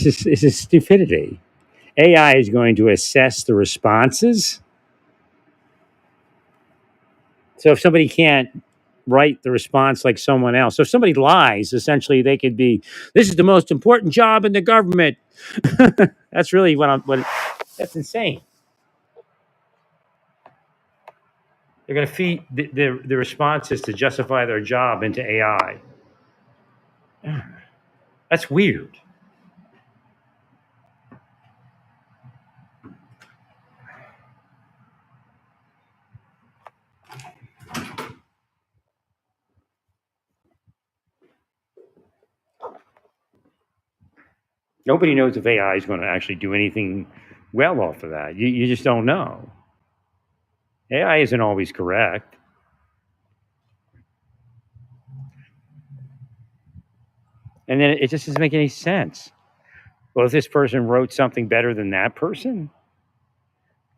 A: is stupidity. AI is going to assess the responses. So if somebody can't write the response like someone else, so if somebody lies, essentially they could be, "This is the most important job in the government." That's really what that's insane. They're going to feed the responses to justify their job into AI. That's weird. Nobody knows if AI is going to actually do anything well off of that. You just don't know. AI isn't always correct. And then it just doesn't make any sense. Well, if this person wrote something better than that person,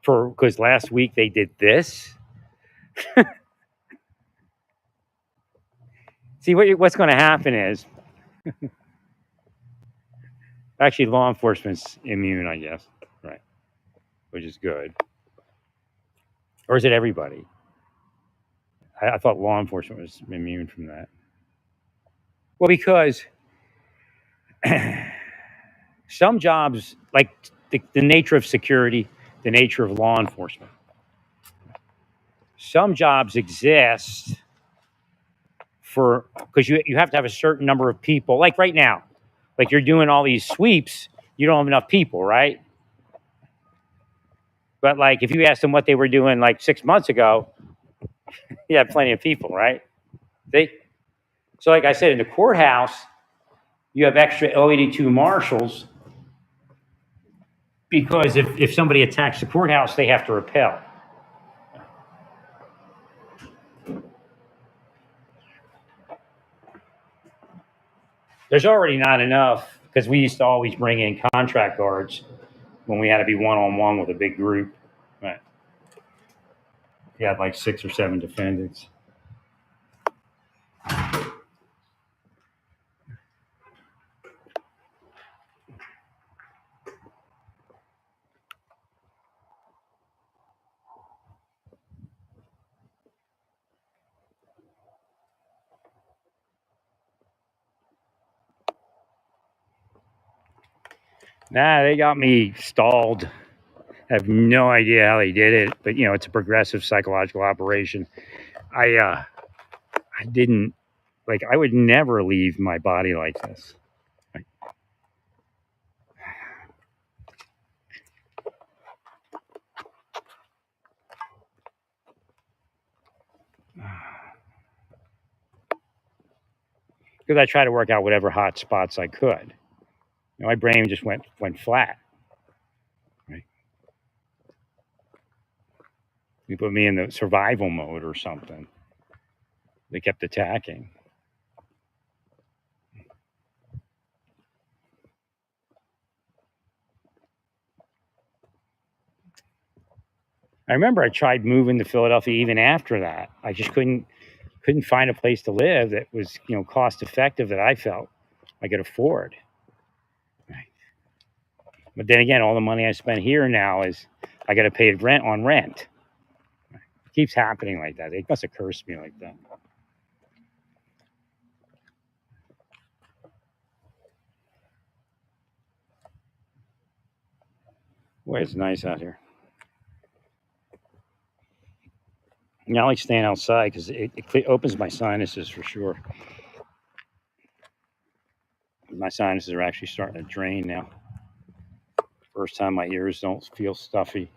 A: because last week they did this. See, what's going to happen is actually law enforcement's immune, I guess, right? Which is good. Or is it everybody? I thought law enforcement was immune from that. Well, because some jobs, like the nature of security, the nature of law enforcement, some jobs exist for because you have to have a certain number of people. Like right now, like you're doing all these sweeps, you don't have enough people, right? But like if you asked them what they were doing like 6 months ago, you have plenty of people, right? So like I said, in the courthouse, you have extra L82 marshals because if somebody attacks the courthouse, they have to repel. There's already not enough because we used to always bring in contract guards when we had to be one-on-one with a big group. Right. You had like 6 or 7 defendants. Nah, they got me stalled. I have no idea how they did it, but it's a progressive psychological operation. I didn't like. I would never leave my body like this. Because I tried to work out whatever hot spots I could. My brain just went flat. Right? You put me in the survival mode or something. They kept attacking. I remember I tried moving to Philadelphia even after that. I just couldn't find a place to live that was cost effective that I felt I could afford. Right. But then again, all the money I spent here now is I got to pay rent on rent. It keeps happening like that. They must have cursed me like that. Boy, it's nice out here. I like staying outside because it opens my sinuses for sure. My sinuses are actually starting to drain now. First time my ears don't feel stuffy.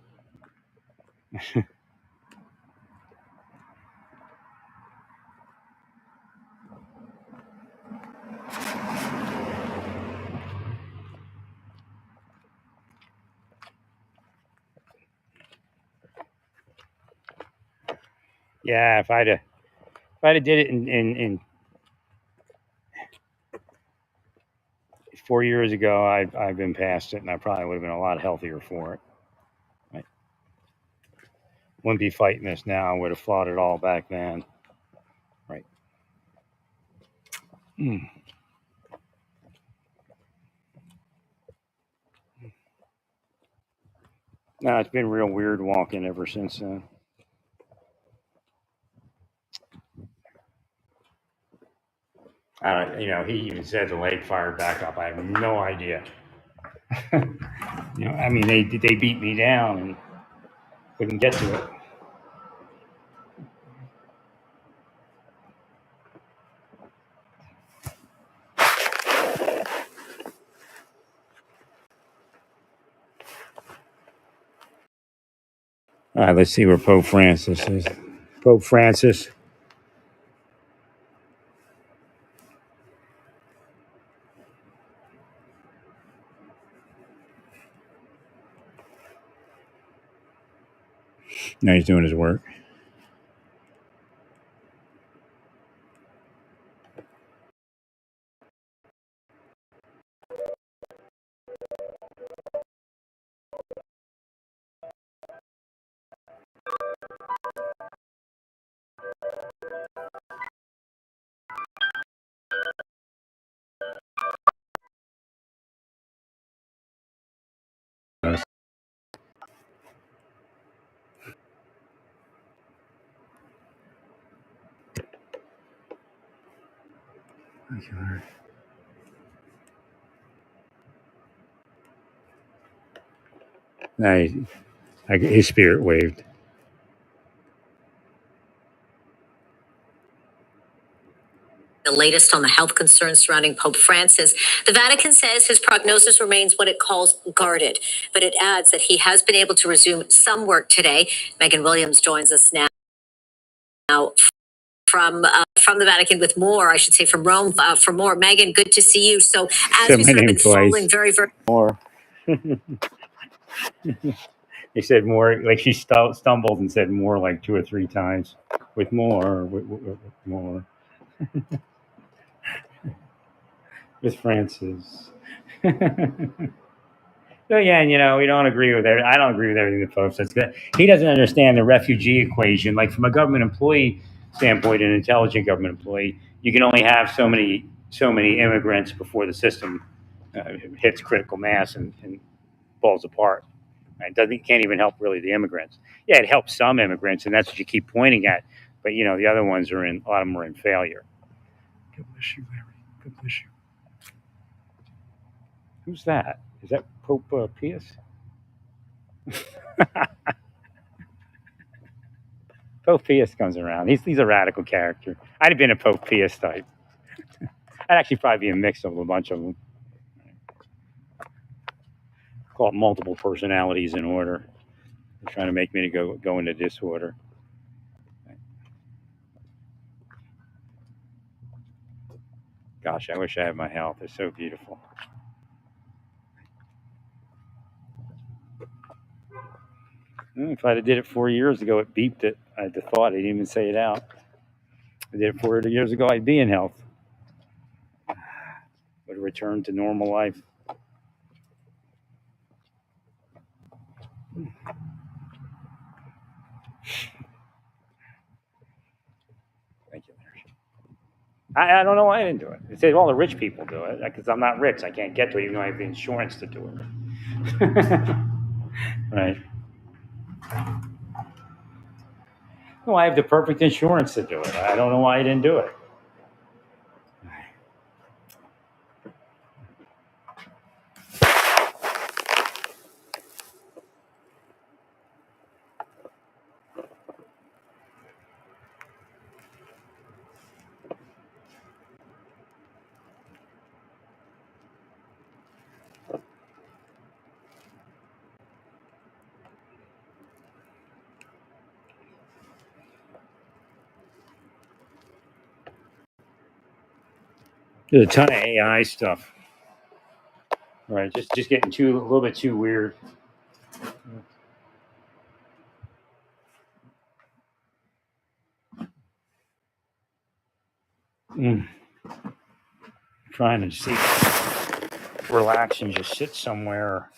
A: Yeah, if I'd have did it in 4 years ago, I've been past it, and I probably would have been a lot healthier for it. I wouldn't be fighting this now. I would have fought it all back then. Right. Mm. No, it's been real weird walking ever since then. He even said the lake fired back up. I have no idea. I mean, they beat me down and couldn't get to it. All right, let's see where Pope Francis is. Pope Francis. Now he's doing his work. Now his spirit waved.
B: The latest on the health concerns surrounding Pope Francis. The Vatican says his prognosis remains what it calls guarded, but it adds that he has been able to resume some work today. Megan Williams joins us now from the Vatican with more, I should say, from Rome for more. Megan, good to see you. So as
A: Said
B: we
A: my
B: sort of
A: name
B: been falling
A: twice.
B: very, very
A: More. He said more, like she stumbled and said more like 2 or 3 times. With more, with more. With Francis. So yeah, and we don't agree with everything. I don't agree with everything the Pope says. He doesn't understand the refugee equation. Like from a government employee standpoint, an intelligent government employee, you can only have so many immigrants before the system hits critical mass and falls apart. Right? Doesn't can't even help really the immigrants. Yeah, it helps some immigrants, and that's what you keep pointing at. But the other ones are in a lot of them are in failure. God bless you, Larry. God bless you. Who's that? Is that Pope Pius? Pope Pius comes around. He's a radical character. I'd have been a Pope Pius type. I'd actually probably be a mix of a bunch of them. Call it multiple personalities in order. They're trying to make me to go into disorder. Gosh, I wish I had my health. It's so beautiful. If I'd have did it 4 years ago, it beeped it. I had the thought. I didn't even say it out. I did it 4 years ago. I'd be in health. Would have returned to normal life. Thank you. I don't know why I didn't do it. It says all the rich people do it because I'm not rich. I can't get to it even though I have the insurance to do it. Right. Well, I have the perfect insurance to do it. I don't know why I didn't do it. There's a ton of AI stuff. Right. Just getting a little bit too weird. Mm. Trying to see, relax and just sit somewhere,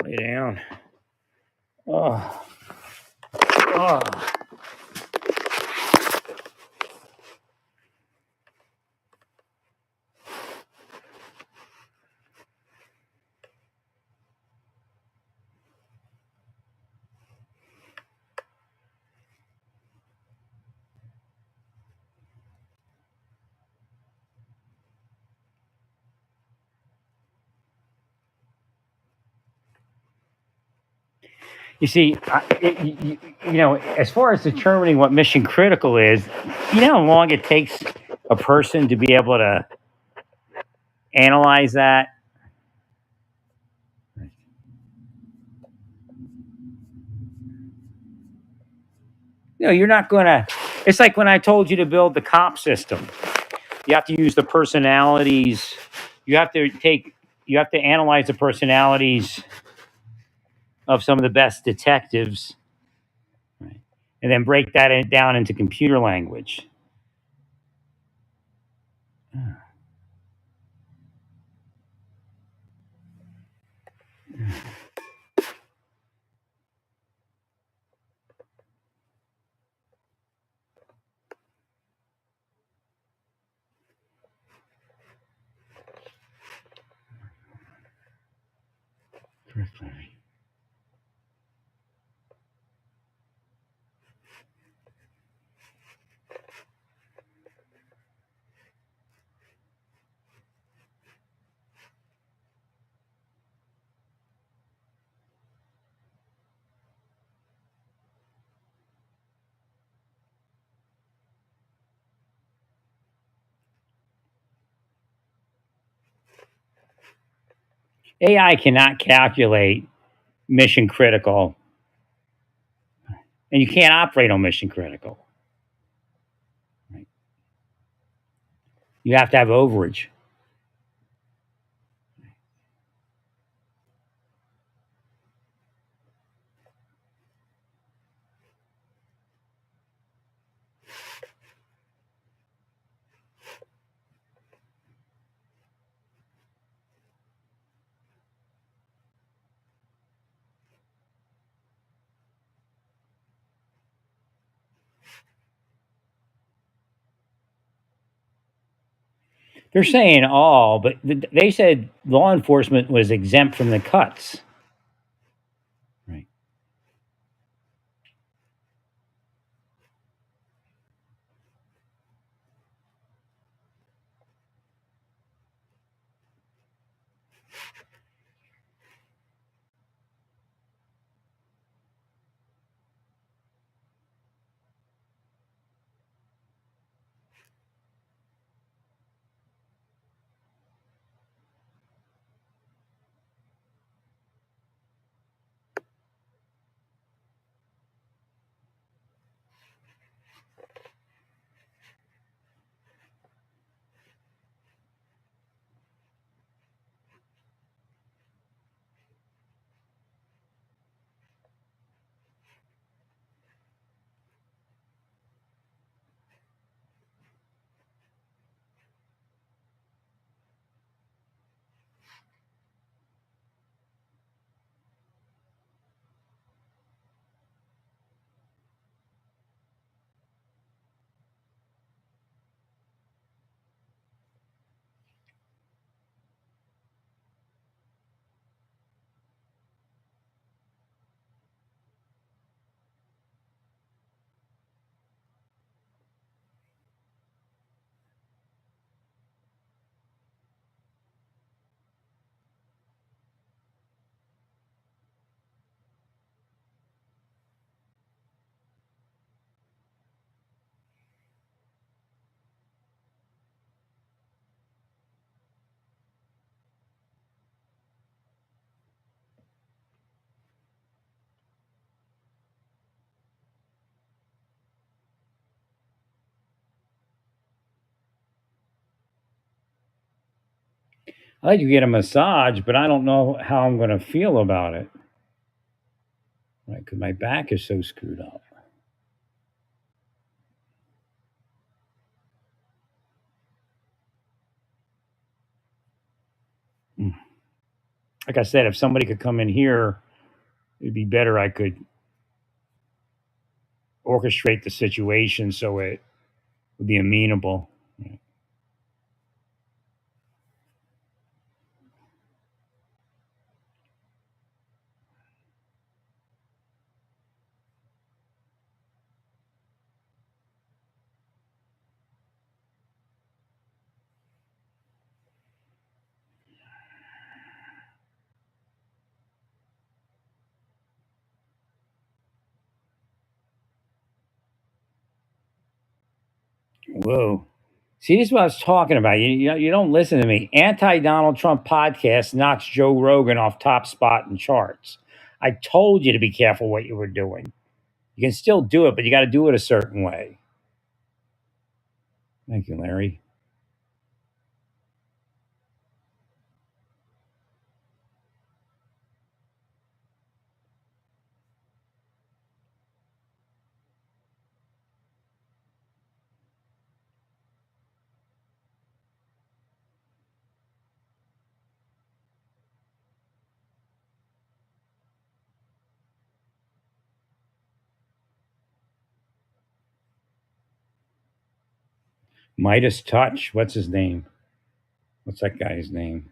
A: lay down. Oh, oh. You see, as far as determining what mission critical is, you know how long it takes a person to be able to analyze that. You're not going to. It's like when I told you to build the cop system. You have to use the personalities. You have to take. You have to analyze the personalities of some of the best detectives, right? And then break that down into computer language. AI cannot calculate mission critical, and you can't operate on mission critical. Right? You have to have overage. They're saying all, but they said law enforcement was exempt from the cuts. Right. I like to get a massage, but I don't know how I'm going to feel about it. Right, because my back is so screwed up. Mm. Like I said, if somebody could come in here, it'd be better. I could orchestrate the situation so it would be amenable. Whoa. See, this is what I was talking about. You don't listen to me. Anti Donald Trump podcast knocks Joe Rogan off top spot in charts. I told you to be careful what you were doing. You can still do it, but you got to do it a certain way. Thank you, Larry. Midas Touch. What's his name? What's that guy's name?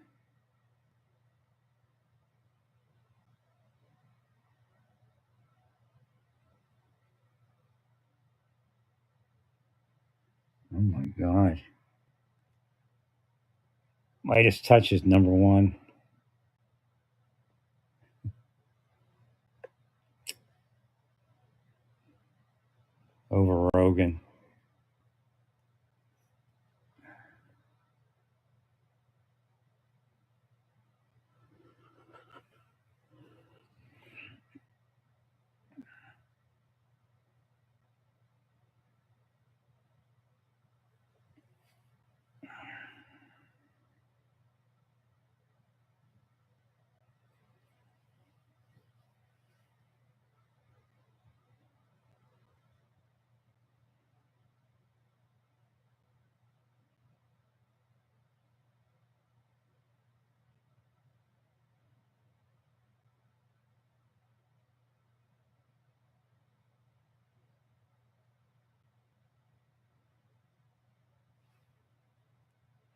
A: Oh my God. Midas Touch is number one over Rogan.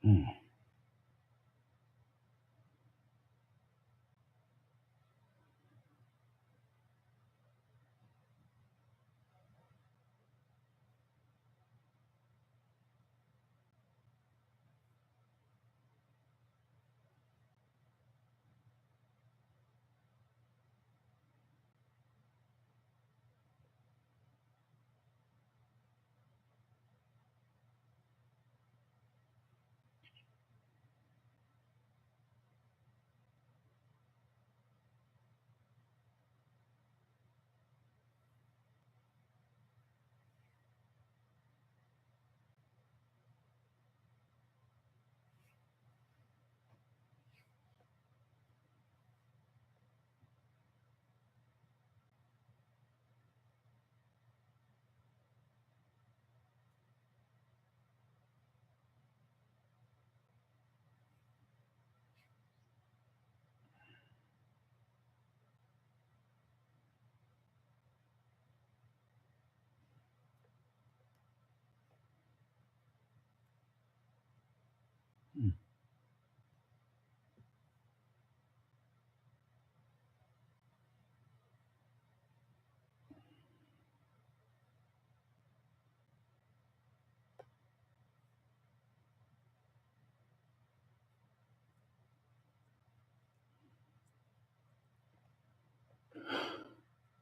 A: Hmm.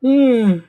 A: Hmm.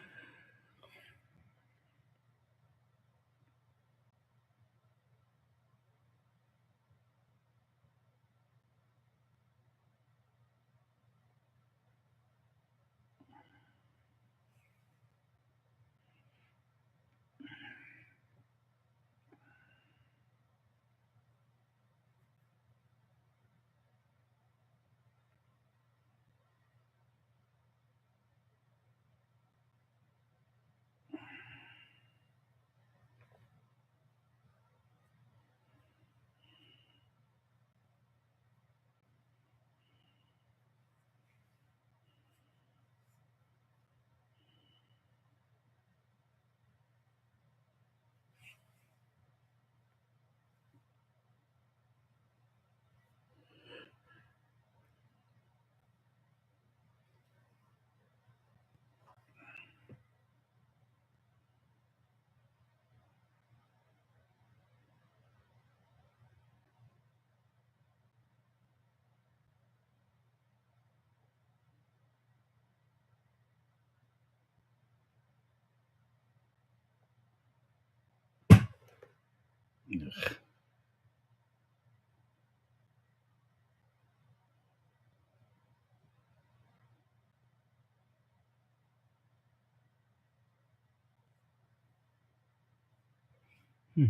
A: Hmm.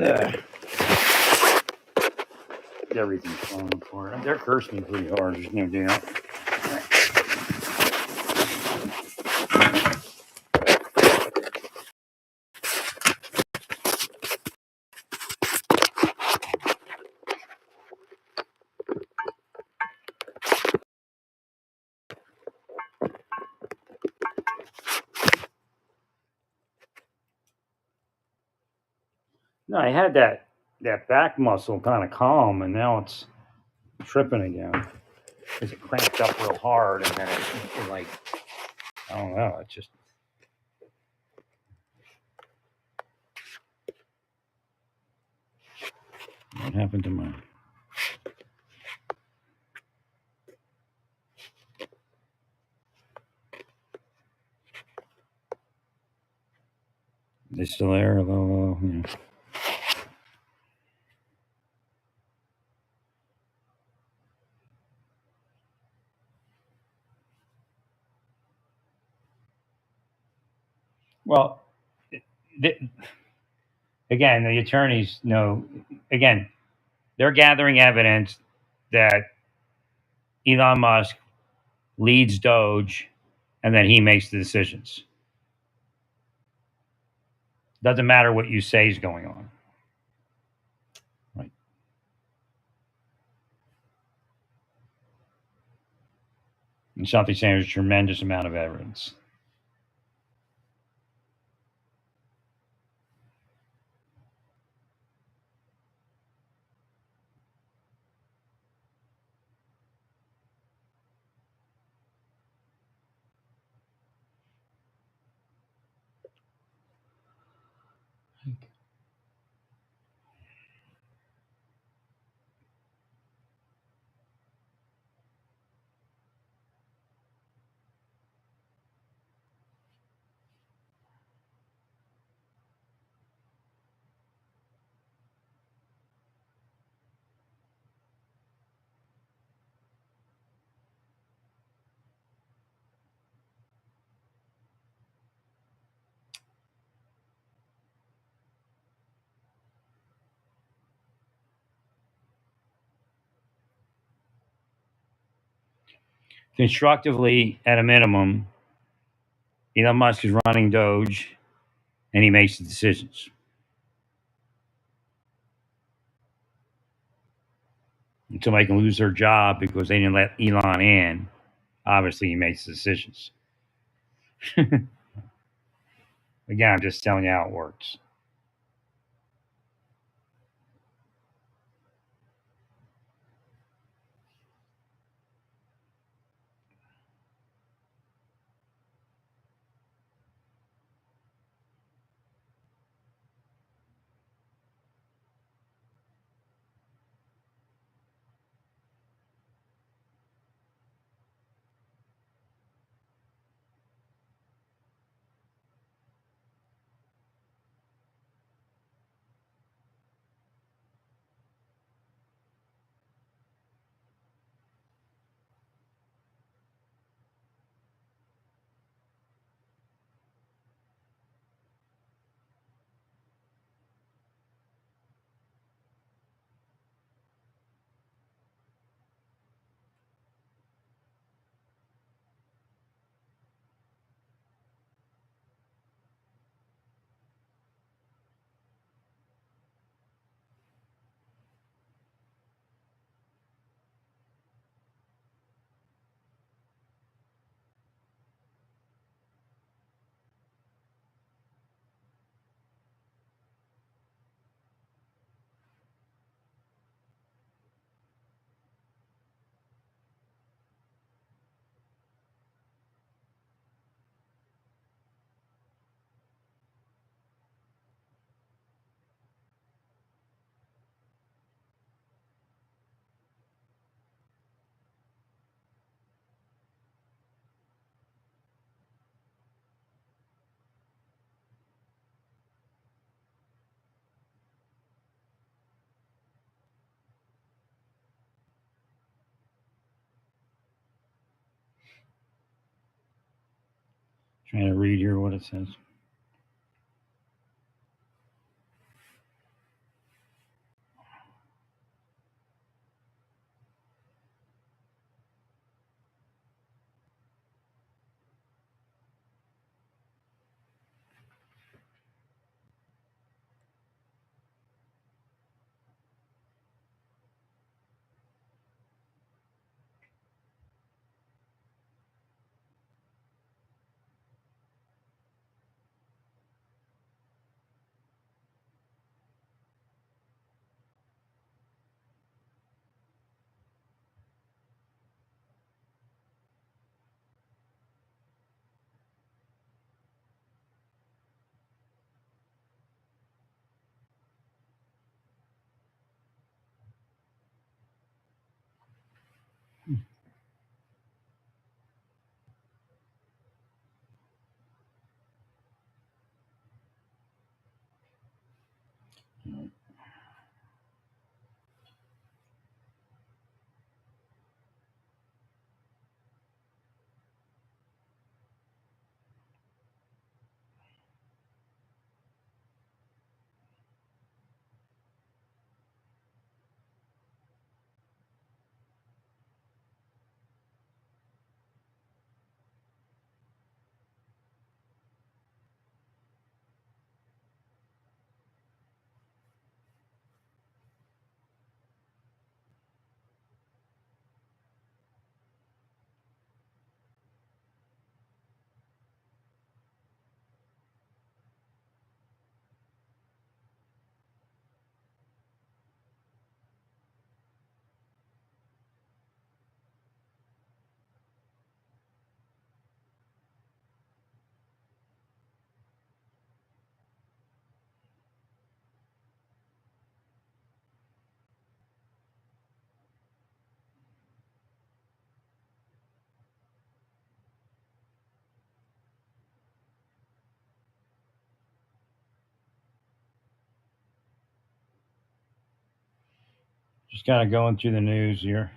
A: Ugh. Everything's falling apart. They're cursing me pretty hard. There's no doubt. No, I had that back muscle kind of calm, and now it's tripping again because it cramped up real hard, and then it like I don't know. It just what happened to my It's still there, although yeah. Well, th- again, the attorneys know. Again, they're gathering evidence that Elon Musk leads Doge, and then he makes the decisions. Doesn't matter what you say is going on, right? And something saying there's a tremendous amount of evidence. Constructively, at a minimum, Elon Musk is running Doge, and he makes the decisions. And somebody can lose their job because they didn't let Elon in. Obviously, he makes the decisions. Again, I'm just telling you how it works. Trying to read here what it says. Just kind of going through the news here.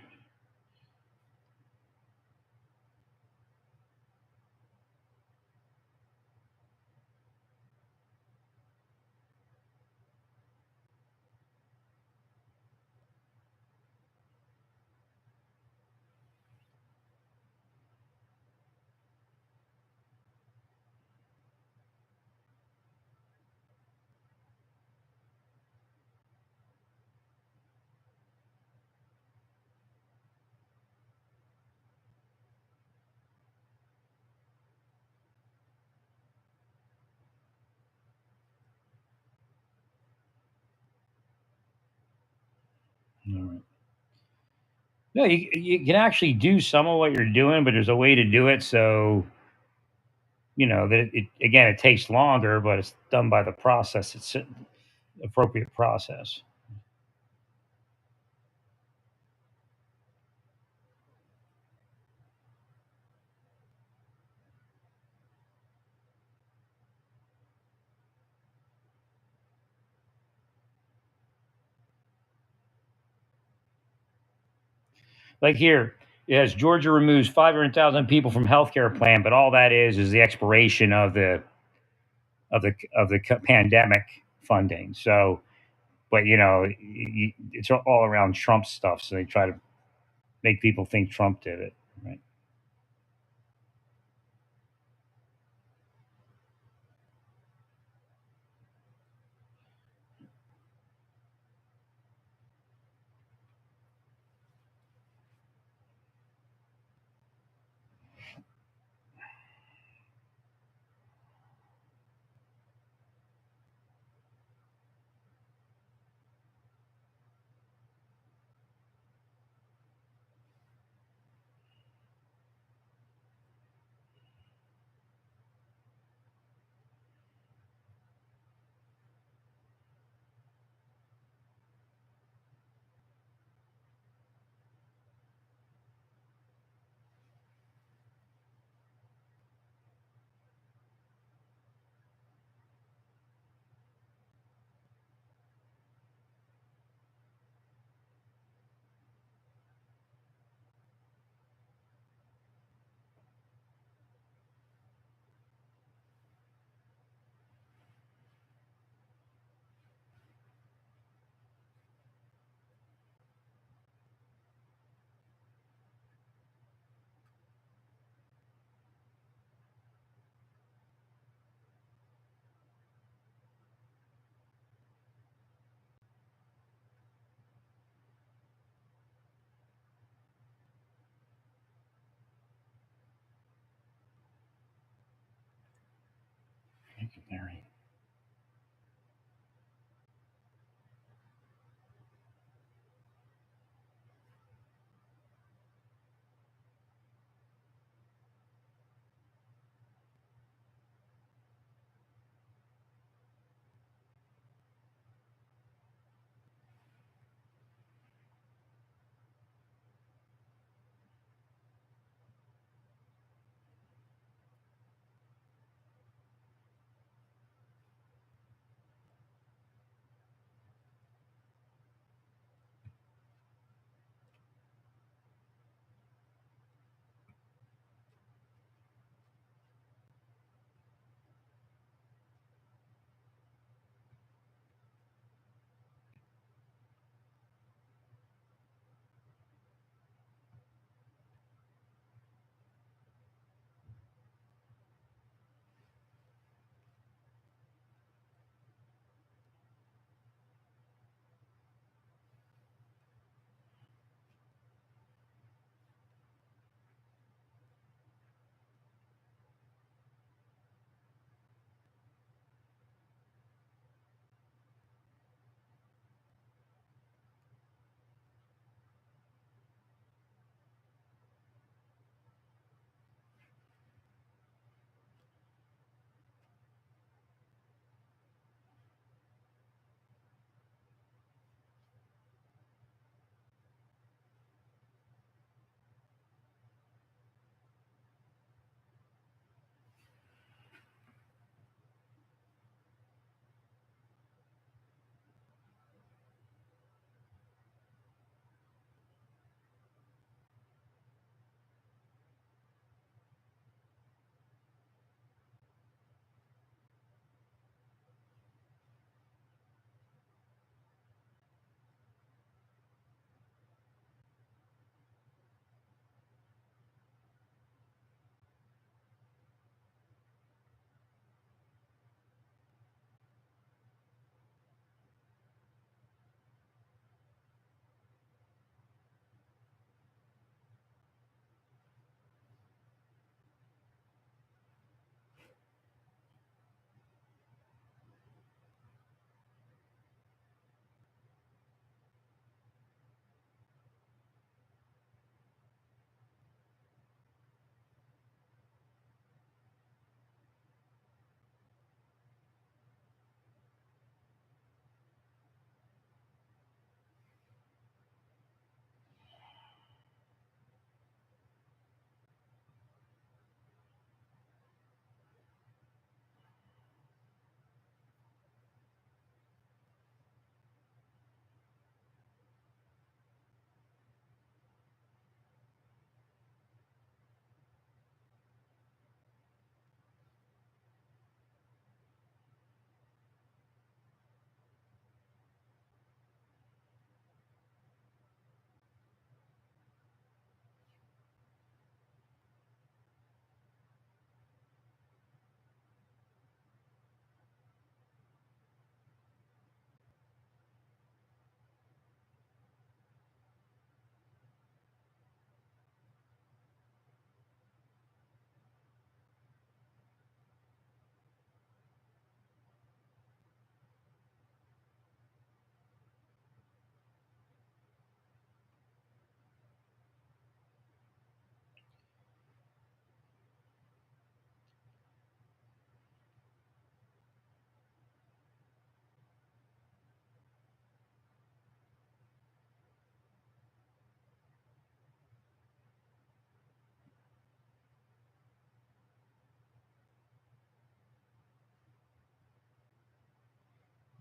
A: All right. No, you can actually do some of what you're doing, but there's a way to do it so that again it takes longer, but it's done by the process. It's an appropriate process. Like here, yes, Georgia removes 500,000 people from healthcare plan, but all that is the expiration of the pandemic funding. So, but it's all around Trump stuff. So they try to make people think Trump did it, right?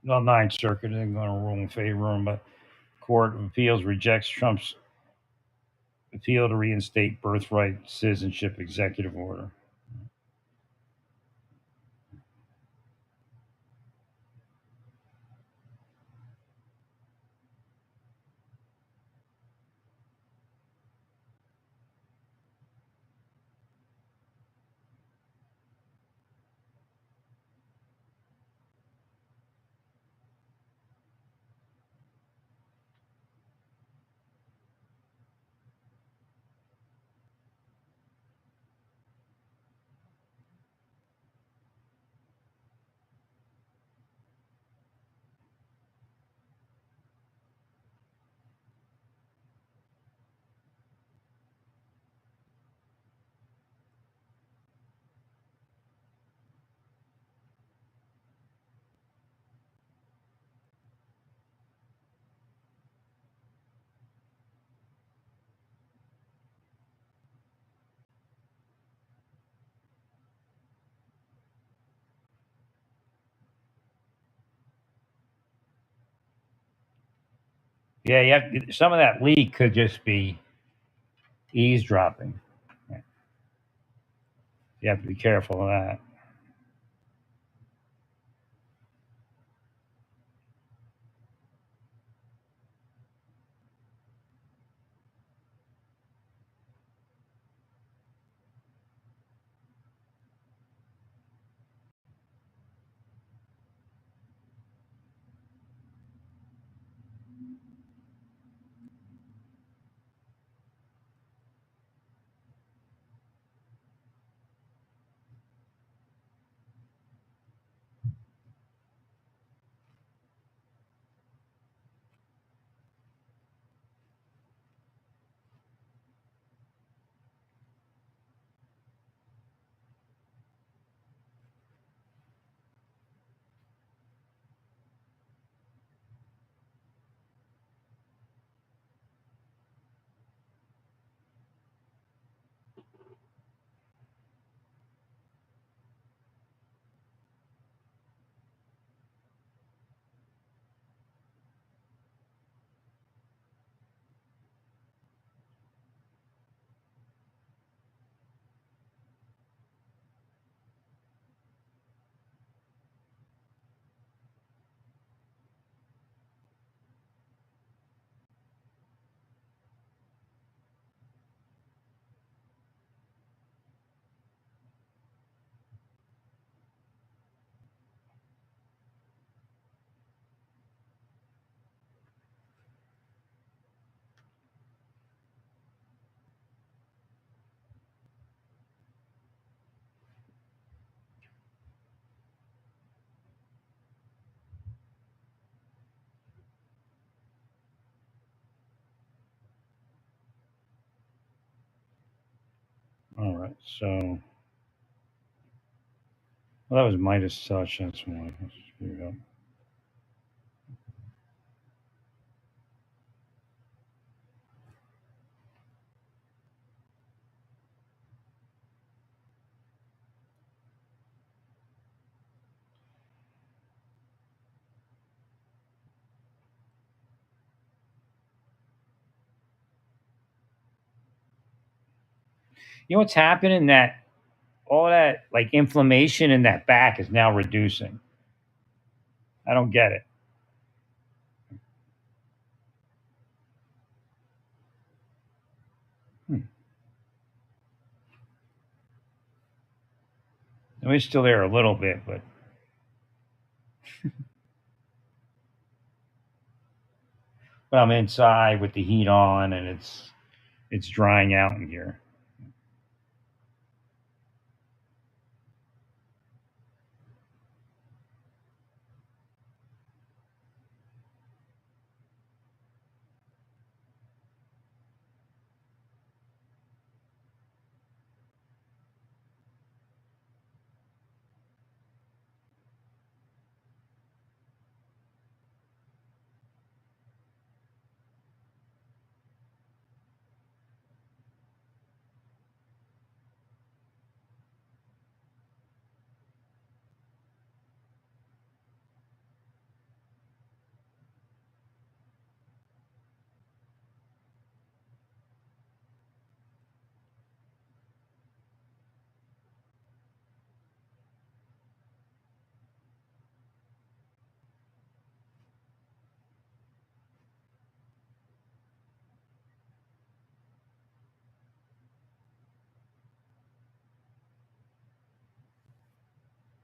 A: Well, Ninth Circuit isn't going to rule in favor of him, but Court of Appeals rejects Trump's appeal to reinstate birthright citizenship executive order. Yeah, some of that leak could just be eavesdropping. You have to be careful of that. All right, so well, that was Midas touch. That's why. Let's screw it up. You know what's happening? That all that like inflammation in that back is now reducing. I don't get it. Hmm. I mean, it's still there a little bit, but I'm inside with the heat on, and it's drying out in here.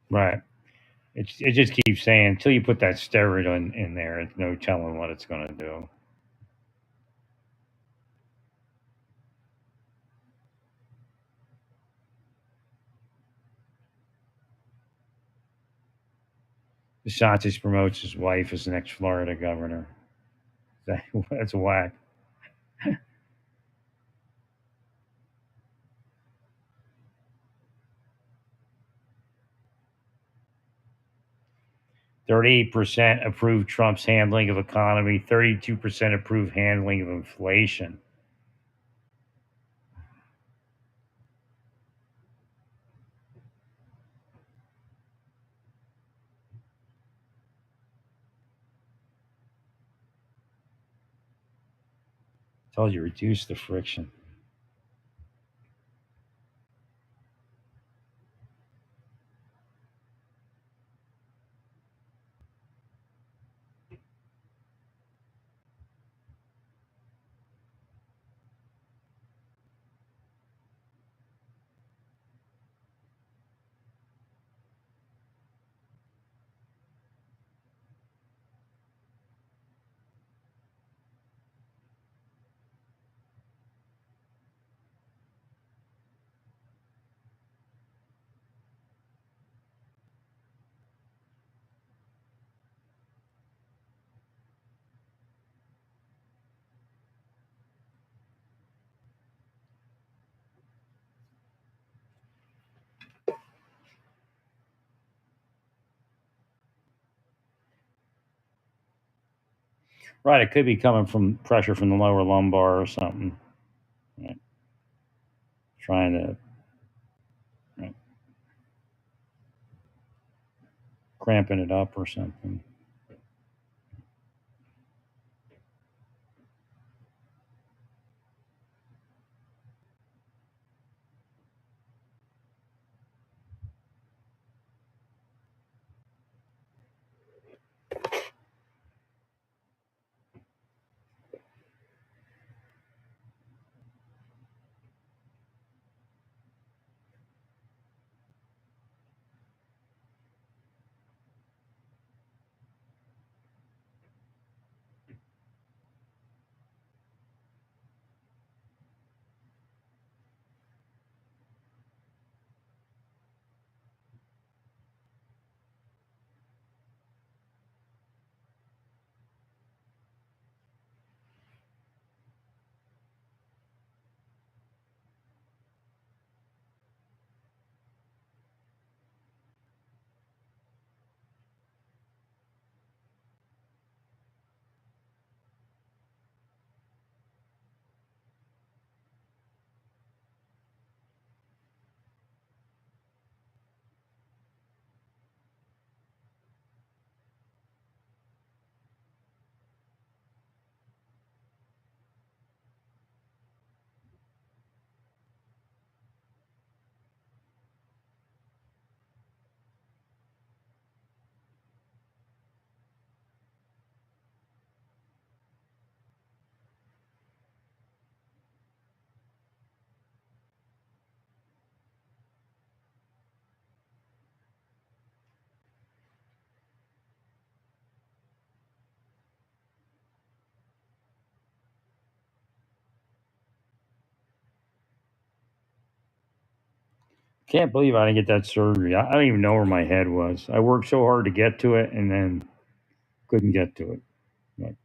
A: Right. It just keeps saying until you put that steroid in there, it's no telling what it's going to do. DeSantis promotes his wife as the next Florida governor. That's whack. 38% approve Trump's handling of economy. 32% approve handling of inflation. Told you reduce the friction. Right, it could be coming from pressure from the lower lumbar or something. Right. Trying to right, cramping it up or something. Can't believe I didn't get that surgery. I don't even know where my head was. I worked so hard to get to it and then couldn't get to it. But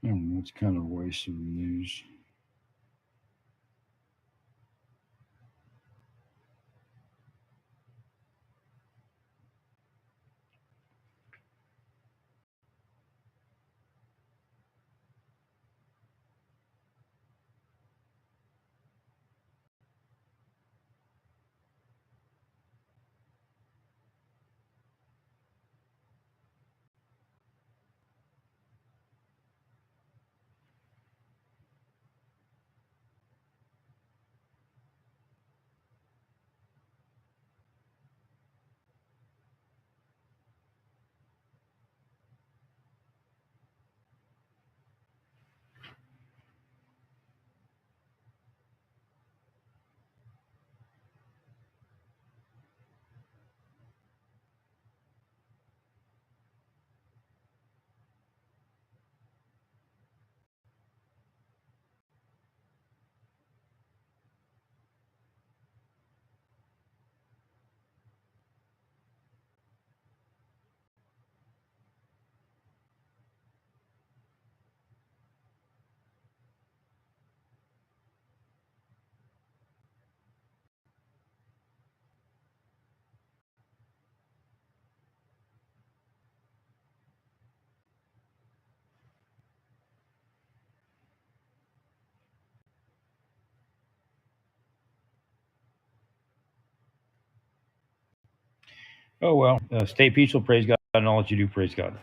A: That's kind of a waste of news. Oh well, stay peaceful. Praise God, and all that you do, praise God.